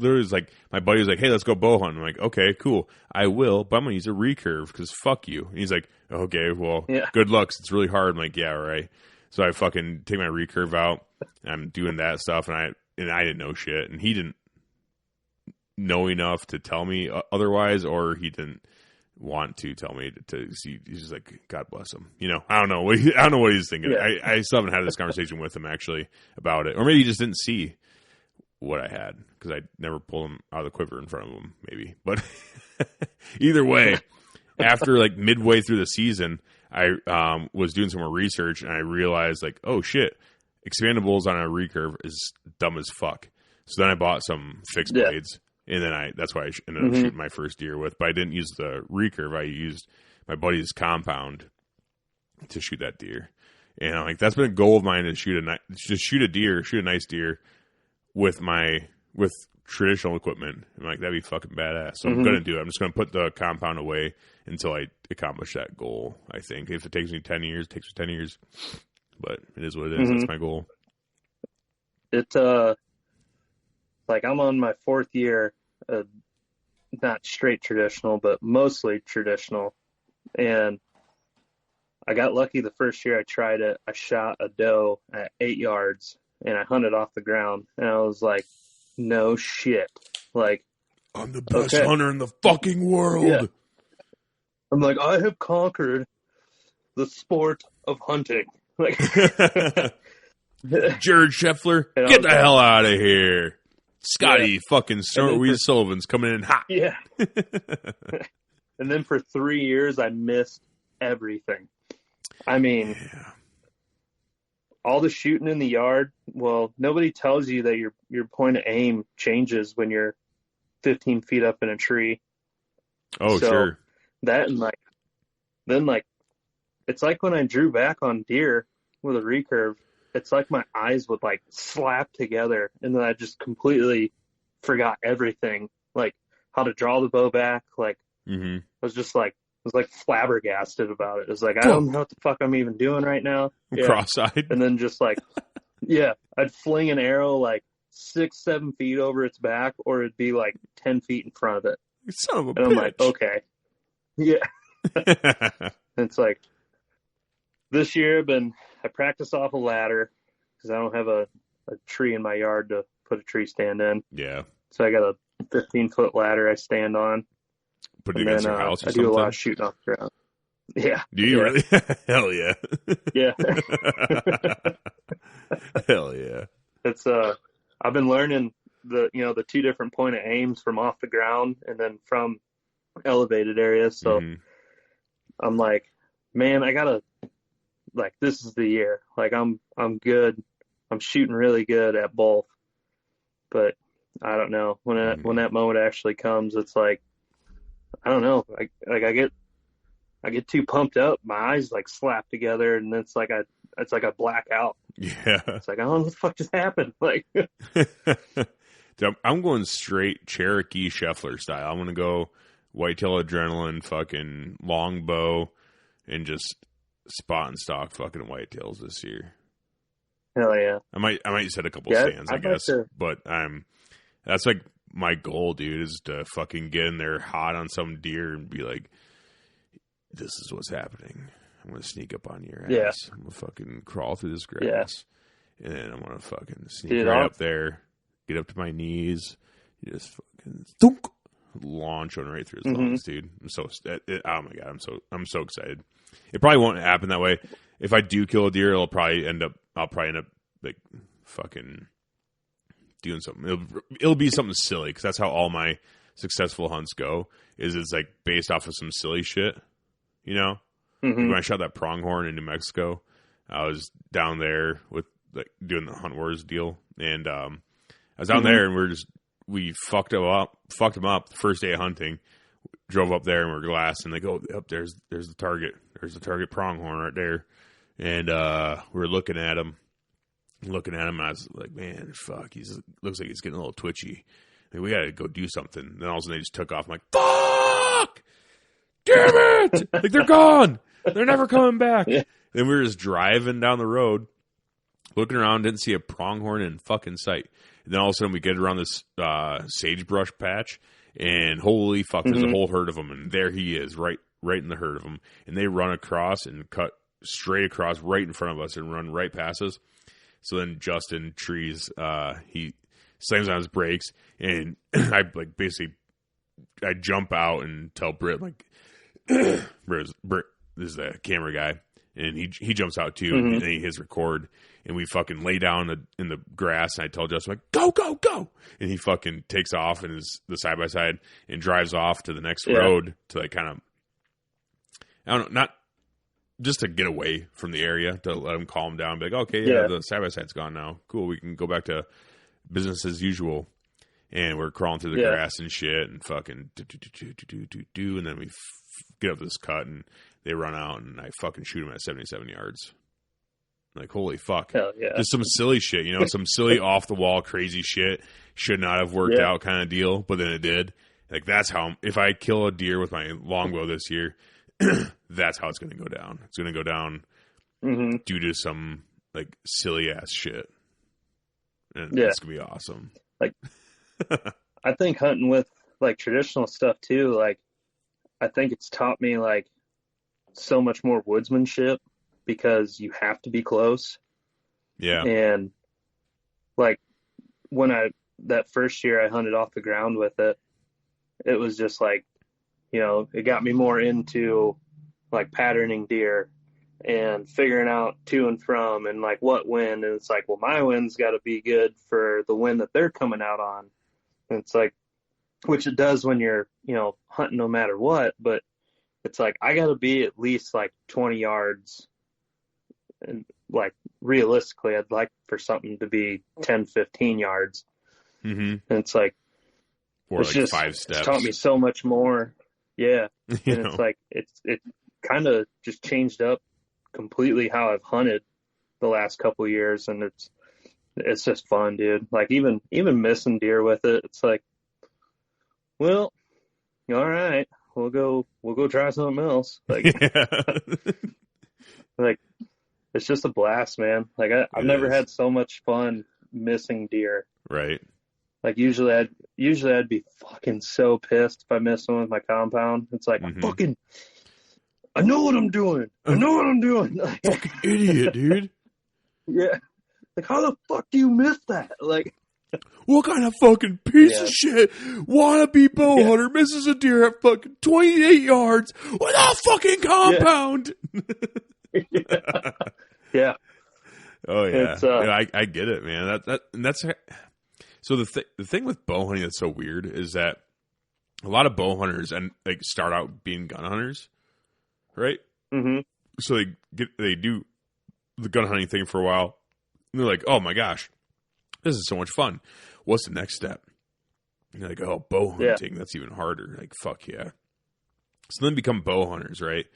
was like, my buddy was like, hey, let's go bow hunt. I'm like, okay, cool. I will, but I'm going to use a recurve because fuck you. And he's like, okay, well, good luck. It's really hard. I'm like, yeah, right. So I fucking take my recurve out. I'm doing that stuff. And I didn't know shit. And he didn't know enough to tell me otherwise, or he didn't want to tell me to see. He's just like, God bless him. You know, I don't know what he's thinking. Yeah. I still haven't had this conversation with him actually about it, or maybe he just didn't see what I had because I never pulled him out of the quiver in front of him. Maybe, but either way, after like midway through the season, I was doing some more research and I realized like, oh shit, expandables on a recurve is dumb as fuck. So then I bought some fixed blades. And then that's why I ended up shooting my first deer with. But I didn't use the recurve. I used my buddy's compound to shoot that deer. And I'm like, that's been a goal of mine to shoot a nice deer with traditional equipment. I'm like, that'd be fucking badass. So I'm gonna do it. I'm just gonna put the compound away until I accomplish that goal. I think if it takes me 10 years, it takes me 10 years. But it is what it is. That's my goal. Like I'm on my 4th year, not straight traditional, but mostly traditional. And I got lucky the first year I tried it. I shot a doe at 8 yards and I hunted off the ground. And I was like, no shit. Like, I'm the best hunter in the fucking world. Yeah. I'm like, I have conquered the sport of hunting. Like, Jared Scheffler, get the hell out of here. Scottie fucking Sullivan's coming in hot. Yeah. And then for 3 years, I missed everything. I mean, all the shooting in the yard. Well, nobody tells you that your point of aim changes when you're 15 feet up in a tree. Oh, so sure. That and then it's like when I drew back on deer with a recurve. It's like my eyes would like slap together, and then I just completely forgot everything, like how to draw the bow back. Like I was flabbergasted about it. It was like, I don't know what the fuck I'm even doing right now. Yeah. Cross-eyed. And then just like, I'd fling an arrow like 6-7 feet over its back, or it'd be like 10 feet in front of it. Son of a bitch. I'm like, okay. Yeah. It's like, this year I practice off a ladder because I don't have a tree in my yard to put a tree stand in. Yeah. So I got a 15-foot ladder I stand on. Put it against your house or something? I do a lot of shooting off the ground. Yeah. Do you really? Hell yeah. Yeah. Hell yeah. It's I've been learning the 2 different point of aims from off the ground and then from elevated areas. So I'm like, man, I gotta, like, this is the year. Like, I'm good. I'm shooting really good at both. But I don't know when that moment actually comes. It's like, I don't know. I get too pumped up. My eyes like slap together, and it's like I black out. Yeah. It's like, I don't know what the fuck just happened. Like, Dude, I'm going straight Cherokee Scheffler style. I'm gonna go whitetail adrenaline, fucking long bow, and just spot and stock fucking whitetails this year. Hell yeah. I might set a couple stands, I guess. But that's like my goal, dude, is to fucking get in there hot on some deer and be like, this is what's happening. I'm going to sneak up on your ass. Yeah. I'm going to fucking crawl through this grass. Yeah. And then I'm going to fucking sneak right up there, get up to my knees, just fucking thunk, launch one right through his lungs, dude. Oh my God, I'm so excited. It probably won't happen that way. If I do kill a deer, I'll probably end up like fucking doing something. It'll be something silly because that's how all my successful hunts go. It's like based off of some silly shit, you know. When I shot that pronghorn in New Mexico, I was down there with like doing the Hunt Wars deal, and I was down there, and we fucked him up the first day of hunting. Drove up there and we're glassing. They go, up there's the target. There's the target pronghorn right there. And we were looking at him. looking at him, I was like, man, fuck, looks like he's getting a little twitchy. Like, we got to go do something. Then all of a sudden they just took off. I'm like, fuck! Damn it! Like, they're gone! They're never coming back. Yeah. Then we were just driving down the road, looking around, didn't see a pronghorn in fucking sight. And then all of a sudden we get around this sagebrush patch, and holy fuck, there's a whole herd of them. And there he is, right in the herd of them. And they run across and cut straight across right in front of us and run right past us. So then Justin Trees, he slams on his brakes, and I I jump out and tell Britt, like, Britt is the camera guy, and he jumps out too, and then he hits record, and we fucking lay down in the grass, and I tell Justin, like, go, go, go, and he fucking takes off in the side by side and drives off to the next road to like kind of, I don't know, not just to get away from the area, to let him calm down, be like, okay, the side by side's gone now, cool, we can go back to business as usual. And we're crawling through the grass and shit, and fucking do, and then we get up this cut, and they run out, and I fucking shoot them at 77 yards. Like, holy fuck. Hell yeah. Just some silly shit, some silly off-the-wall crazy shit. Should not have worked out kind of deal, but then it did. Like, that's how, if I kill a deer with my longbow this year, that's how it's going to go down. It's going to go down due to some, like, silly-ass shit. And it's going to be awesome. Like, I think hunting with like traditional stuff too, like I think it's taught me like so much more woodsmanship because you have to be close. Yeah. And like that first year I hunted off the ground with it, it was just like, it got me more into like patterning deer and figuring out to and from and like what wind. And it's like, well, my wind's got to be good for the wind that they're coming out on. And it's like, which it does when you're, hunting no matter what, but it's like, I got to be at least like 20 yards. And like, realistically, I'd like for something to be 10, 15 yards. And it's like, or it's like just 5 steps. It's taught me so much more. Yeah. And it's like, it kind of just changed up completely how I've hunted the last couple of years. And it's just fun, dude. Like even missing deer with it, it's like, well, all right, we'll go try something else. Like, like it's just a blast, man. Like I've never had so much fun missing deer. Right. Like usually I'd be fucking so pissed if I missed one with my compound. It's like I know what I'm doing. Fucking idiot, dude. Yeah. Like, how the fuck do you miss that? Like, what kind of fucking piece of shit wannabe bow hunter misses a deer at fucking 28 yards without fucking compound? Yeah. Oh yeah. I get it, man. That's so the thing with bow hunting that's so weird is that a lot of bow hunters and like start out being gun hunters, right? So they do the gun hunting thing for a while. And they're like, oh my gosh, this is so much fun. What's the next step? And you're like, oh, bow hunting. That's even harder. Like, fuck yeah. So then become bow hunters, right?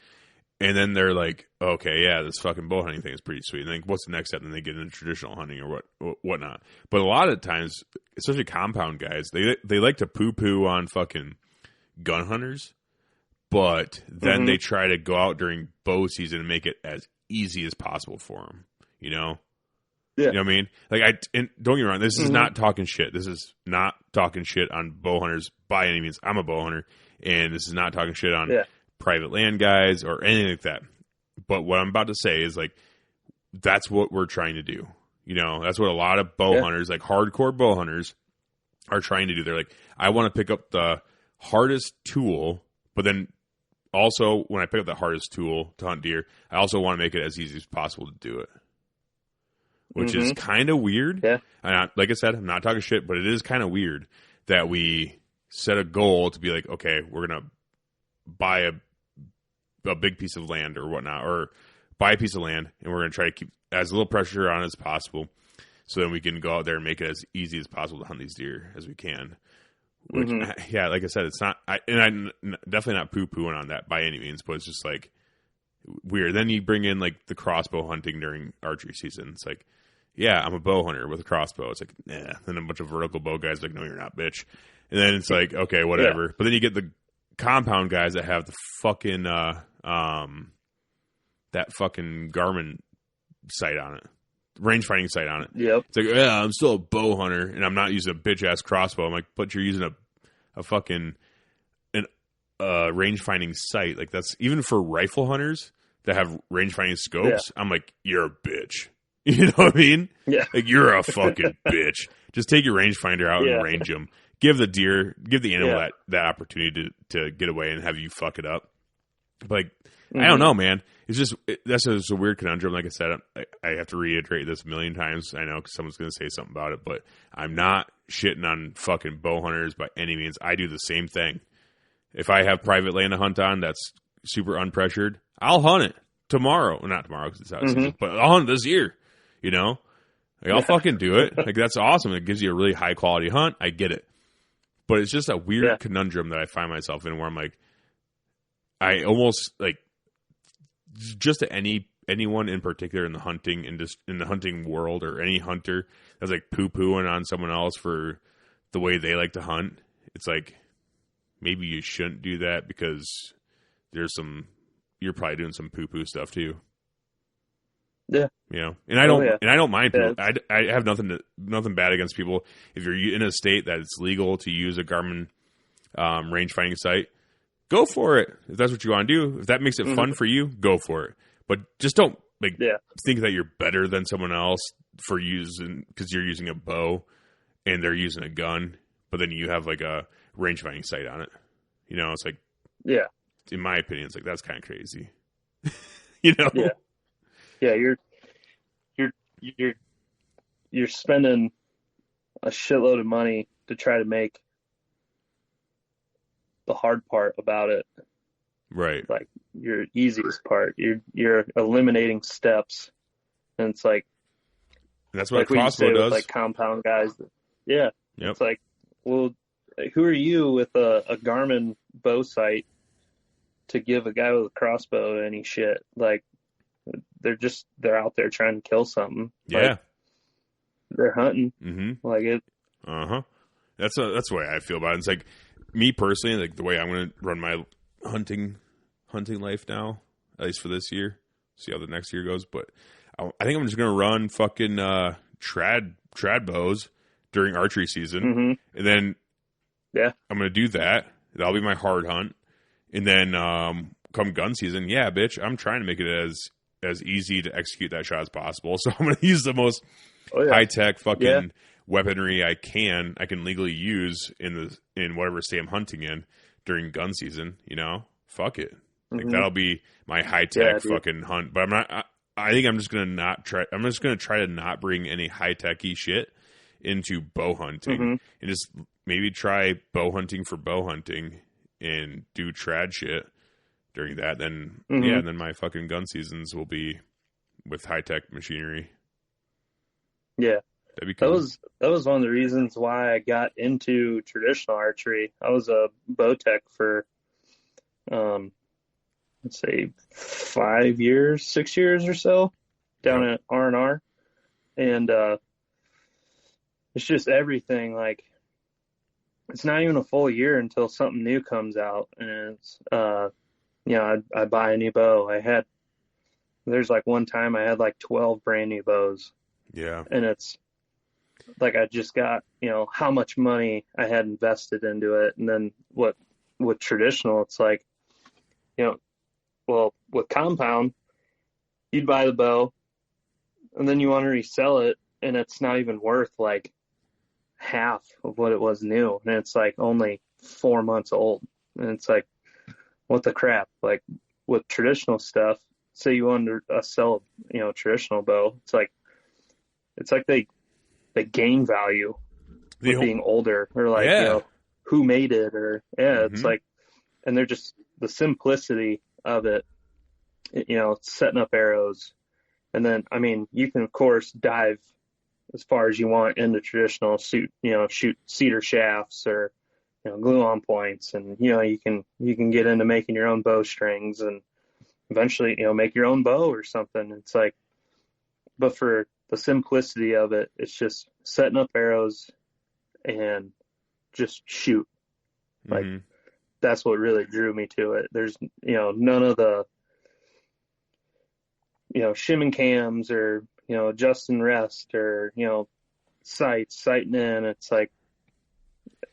And then they're like, okay, yeah, this fucking bow hunting thing is pretty sweet. And then what's the next step? And they get into traditional hunting or whatnot. But a lot of times, especially compound guys, they like to poo-poo on fucking gun hunters. But then they try to go out during bow season and make it as easy as possible for them, Yeah. You know what I mean? Like, and don't get me wrong, this is not talking shit. This is not talking shit on bow hunters by any means. I'm a bow hunter, and this is not talking shit on private land guys or anything like that. But what I'm about to say is, like, that's what we're trying to do. That's what a lot of bow hunters, like hardcore bow hunters, are trying to do. They're like, I want to pick up the hardest tool, but then also, when I pick up the hardest tool to hunt deer, I also want to make it as easy as possible to do it. Which is kind of weird. Yeah. And like I said, I'm not talking shit, but it is kind of weird that we set a goal to be like, okay, we're going to buy a big piece of land or whatnot, or buy a piece of land, and we're going to try to keep as little pressure on it as possible so then we can go out there and make it as easy as possible to hunt these deer as we can. Which, like I said, it's not, I'm definitely not poo-pooing on that by any means, but it's just like weird. Then you bring in like the crossbow hunting during archery season. It's like, yeah, I'm a bow hunter with a crossbow. It's like, nah. Then a bunch of vertical bow guys are like, no, you're not, bitch. And then it's like, okay, whatever. Yeah. But then you get the compound guys that have the fucking that fucking Garmin sight on it, range finding sight on it. Yep. It's like, yeah, I'm still a bow hunter, and I'm not using a bitch ass crossbow. I'm like, but you're using a fucking range finding sight. Like, that's even for rifle hunters that have range finding scopes. Yeah. I'm like, you're a bitch. You know what I mean? Yeah. Like, you're a fucking bitch. Just take your rangefinder out and range them. Give the animal that opportunity to get away and have you fuck it up. Like, I don't know, man. It's just that's just a weird conundrum. Like I said, I have to reiterate this a million times. I know because someone's going to say something about it, but I'm not shitting on fucking bow hunters by any means. I do the same thing. If I have private land to hunt on that's super unpressured, I'll hunt it tomorrow. Well, not tomorrow because it's out of season, but I'll hunt this year. You know, like, I'll fucking do it. Like, that's awesome. It gives you a really high quality hunt. I get it, but it's just a weird conundrum that I find myself in, where I'm like, I almost like. Just to anyone in particular in the hunting in the hunting world, or any hunter that's like poo-pooing on someone else for the way they like to hunt, it's like, maybe you shouldn't do that, because you're probably doing some poo-poo stuff too. Yeah. You know, and I don't mind people. I have nothing bad against people. If you're in a state that it's legal to use a Garmin range finding site, go for it. If that's what you want to do, if that makes it fun for you, go for it. But just don't think that you're better than someone else because you're using a bow and they're using a gun, but then you have like a range finding sight on it. You know, it's like, in my opinion, it's like, that's kind of crazy. You know? Yeah, you're spending a shitload of money to try to make the hard part about it, right? Like, your easiest part. You're eliminating steps, and it's like, that's what a crossbow does. Like compound guys. It's like, well, who are you with a Garmin bow sight to give a guy with a crossbow any shit? Like, they're out there trying to kill something. Like, they're hunting. Like it. That's the way I feel about it. It's like, me personally, like, the way I'm going to run my hunting life now, at least for this year, see how the next year goes. But I think I'm just going to run fucking trad bows during archery season, and then I'm going to do that. That'll be my hard hunt, and then come gun season, bitch, I'm trying to make it as easy to execute that shot as possible. So I'm going to use the most high tech fucking weaponry I can legally use in whatever state I'm hunting in during gun season. You know, fuck it. Like, that'll be my high tech fucking hunt. But I'm not. I think I'm just gonna try to not bring any high techy shit into bow hunting, and just maybe try bow hunting for bow hunting and do trad shit during that. Then then my fucking gun seasons will be with high tech machinery. Yeah. That'd be cool. That was one of the reasons why I got into traditional archery. I was a bow tech for, let's say 6 years or so down at R&R. And, it's just everything. Like, it's not even a full year until something new comes out. And it's, I buy a new bow. There's like one time I had like 12 brand new bows. Yeah. And it's like, I just got, how much money I had invested into it. And then with traditional, it's like, well, with compound, you'd buy the bow and then you want to resell it, and it's not even worth like half of what it was new. And it's like only 4 months old. And it's like, what the crap? Like, with traditional stuff, say you want to sell, traditional bow, it's like they gain value with being older, or like, who made it, or it's like, and they're just the simplicity of it, setting up arrows. And then, I mean, you can of course dive as far as you want into traditional, shoot cedar shafts or, glue on points. And, you can get into making your own bow strings and eventually, make your own bow or something. It's like, but for the simplicity of it. It's just setting up arrows and just shoot. Like, that's what really drew me to it. There's, none of the, shimming cams or, adjusting rest or, sighting in. It's like,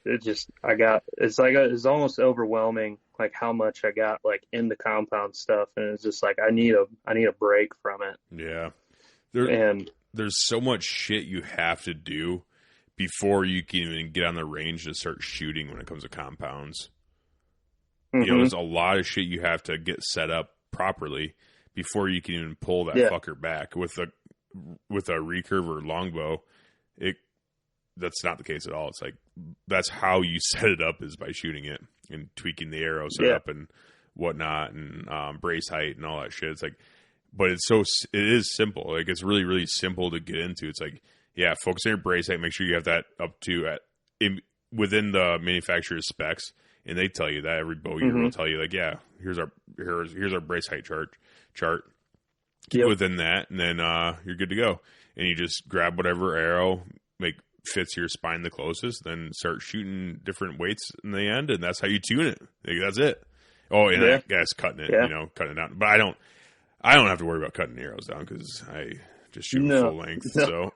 it's almost overwhelming, like how much I got like in the compound stuff. And it's just like, I need a break from it. Yeah. There's so much shit you have to do before you can even get on the range to start shooting when it comes to compounds. There's a lot of shit you have to get set up properly before you can even pull that fucker back. With a recurve or longbow, that's not the case at all. It's like, that's how you set it up, is by shooting it and tweaking the arrow setup and whatnot, and brace height and all that shit. It's like, but it is simple. Like, it's really, really simple to get into. It's like, focus on your brace height. Make sure you have that up to within the manufacturer's specs, and they tell you that. Every bow year will tell you, like, here's our brace height chart. Keep within that, and then you're good to go. And you just grab whatever arrow fits your spine the closest, then start shooting different weights in the end, and that's how you tune it. Like, that's it. Oh, and I guess cutting it, cutting it down. But I don't have to worry about cutting the arrows down because I just shoot full length. So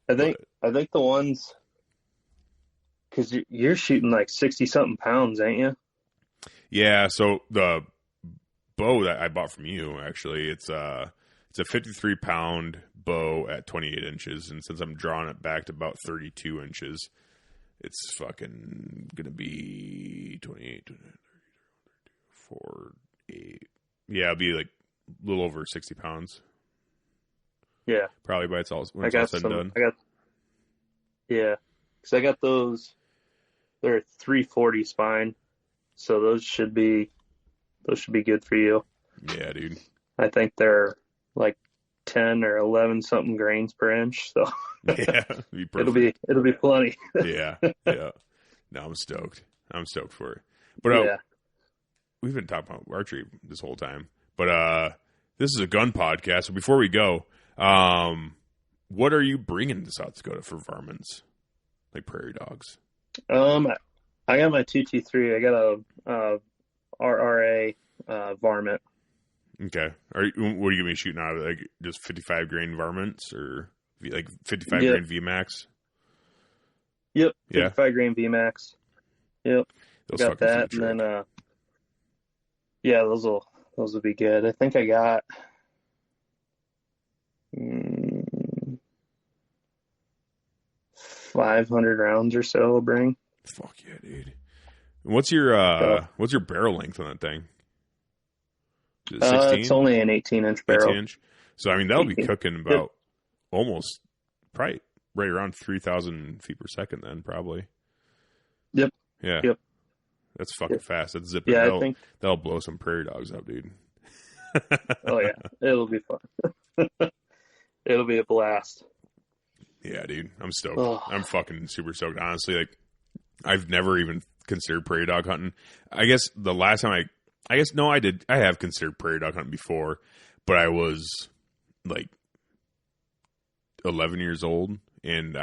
I think the ones, because you're shooting like 60-something pounds, ain't you? Yeah. So the bow that I bought from you, actually, it's a 53-pound bow at 28 inches, and since I'm drawing it back to about 32 inches, it's fucking gonna be 28, 4, 8. Yeah, it'll be like a little over 60 pounds. Yeah, probably when it's all said and done. Because I got those. They're 340 spine, so those should be good for you. Yeah, dude. I think they're like 10 or 11 something grains per inch, so be perfect. it'll be plenty. yeah. No, I'm stoked for it. But we've been talking about archery this whole time, but this is a gun podcast. So before we go, what are you bringing to South Dakota for varmints, like prairie dogs? I got my 223. I got a RRA varmint. Okay. What are you going to be shooting out of? Like just 55 grain varmints, or like 55 grain VMAX? Yep. 55 grain VMAX. Yep. Those got that, and then those will be good. I think I got 500 rounds or so I'll bring. Fuck yeah, dude. What's your barrel length on that thing? It's only an 18-inch barrel. 18-inch. So, I mean, that'll be cooking about almost probably right around 3,000 feet per second then, probably. Yep. Yeah. Yep. That's fucking fast. That's zipping. Yeah, I think that'll blow some prairie dogs up, dude. Oh, yeah. It'll be fun. It'll be a blast. Yeah, dude. I'm stoked. Oh. I'm fucking super stoked. Honestly, like, I've never even considered prairie dog hunting. I guess the last time I did. I have considered prairie dog hunting before, but I was like 11 years old, and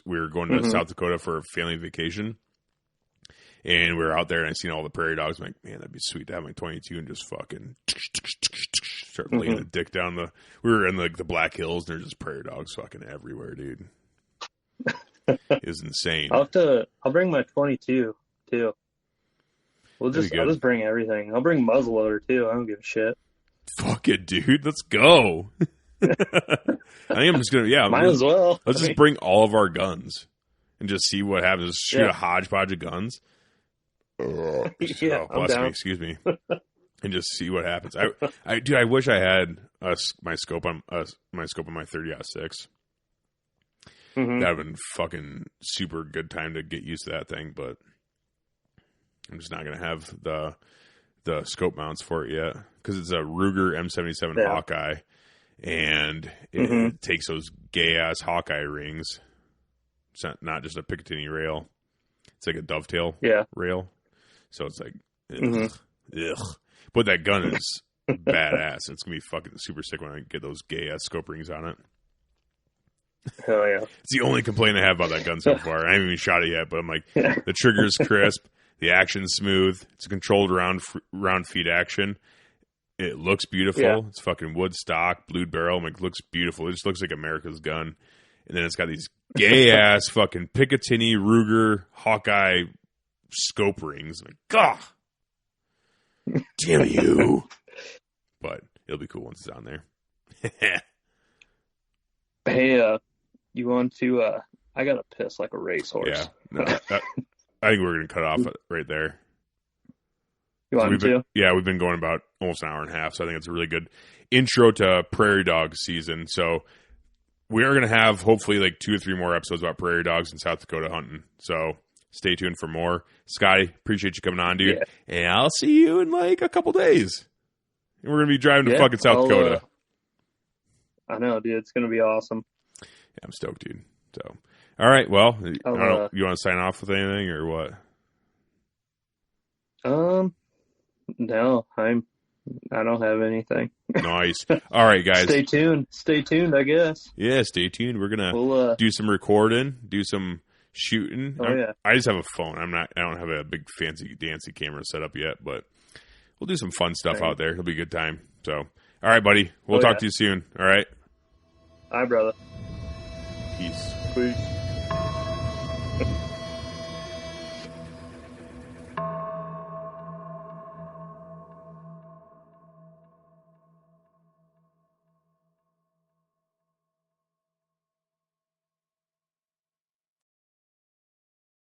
we were going to South Dakota for a family vacation, and we were out there, and I seen all the prairie dogs. I'm like, man, that'd be sweet to have my 22 and just fucking start laying the dick down we were in like the Black Hills, and there's just prairie dogs fucking everywhere, dude. It was insane. I'll bring my 22 too. I'll just bring everything. I'll bring muzzleloader too. I don't give a shit. Fuck it, dude. Let's go. I think I'm just gonna might as well. Let's just bring all of our guns and just see what happens. Just shoot a hodgepodge of guns. Bless me, excuse me. And just see what happens. I wish I had my scope on my 30-06. That'd have been fucking super good time to get used to that thing, but I'm just not gonna have the scope mounts for it yet because it's a Ruger M77 Hawkeye, and it takes those gay ass Hawkeye rings. It's not just a Picatinny rail; it's like a dovetail rail. So it's like, ugh. But that gun is badass. It's gonna be fucking super sick when I get those gay ass scope rings on it. Hell yeah! It's the only complaint I have about that gun so far. I haven't even shot it yet, but I'm like, the trigger's crisp, the action's smooth. It's a controlled round feed action. It looks beautiful. Yeah. It's fucking wood stock, blued barrel. I'm like, it looks beautiful. It just looks like America's gun. And then it's got these gay ass fucking Picatinny, Ruger, Hawkeye scope rings. I'm like, God, damn you! But it'll be cool once it's on there. Hey, you want to? I gotta piss like a racehorse. Yeah, no, I think we're gonna cut off right there. You want to? Yeah, we've been going about almost an hour and a half, so I think it's a really good intro to Prairie Dog season. So we are going to have hopefully like 2 or 3 more episodes about prairie dogs in South Dakota hunting. So stay tuned for more. Scotty, appreciate you coming on, dude. Yeah. And I'll see you in like a couple days. And we're going to be driving to fucking South Dakota. I know, dude. It's going to be awesome. Yeah, I'm stoked, dude. So, all right. Well, I don't know, you want to sign off with anything or what? No, I don't have anything. Nice. All right, guys. Stay tuned. Stay tuned, I guess. Yeah, stay tuned. We're gonna do some recording, do some shooting. I just have a phone. I don't have a big fancy dancy camera set up yet, but we'll do some fun stuff out there. It'll be a good time. So, all right, buddy. We'll talk to you soon. All right. Hi, brother. Peace. Peace.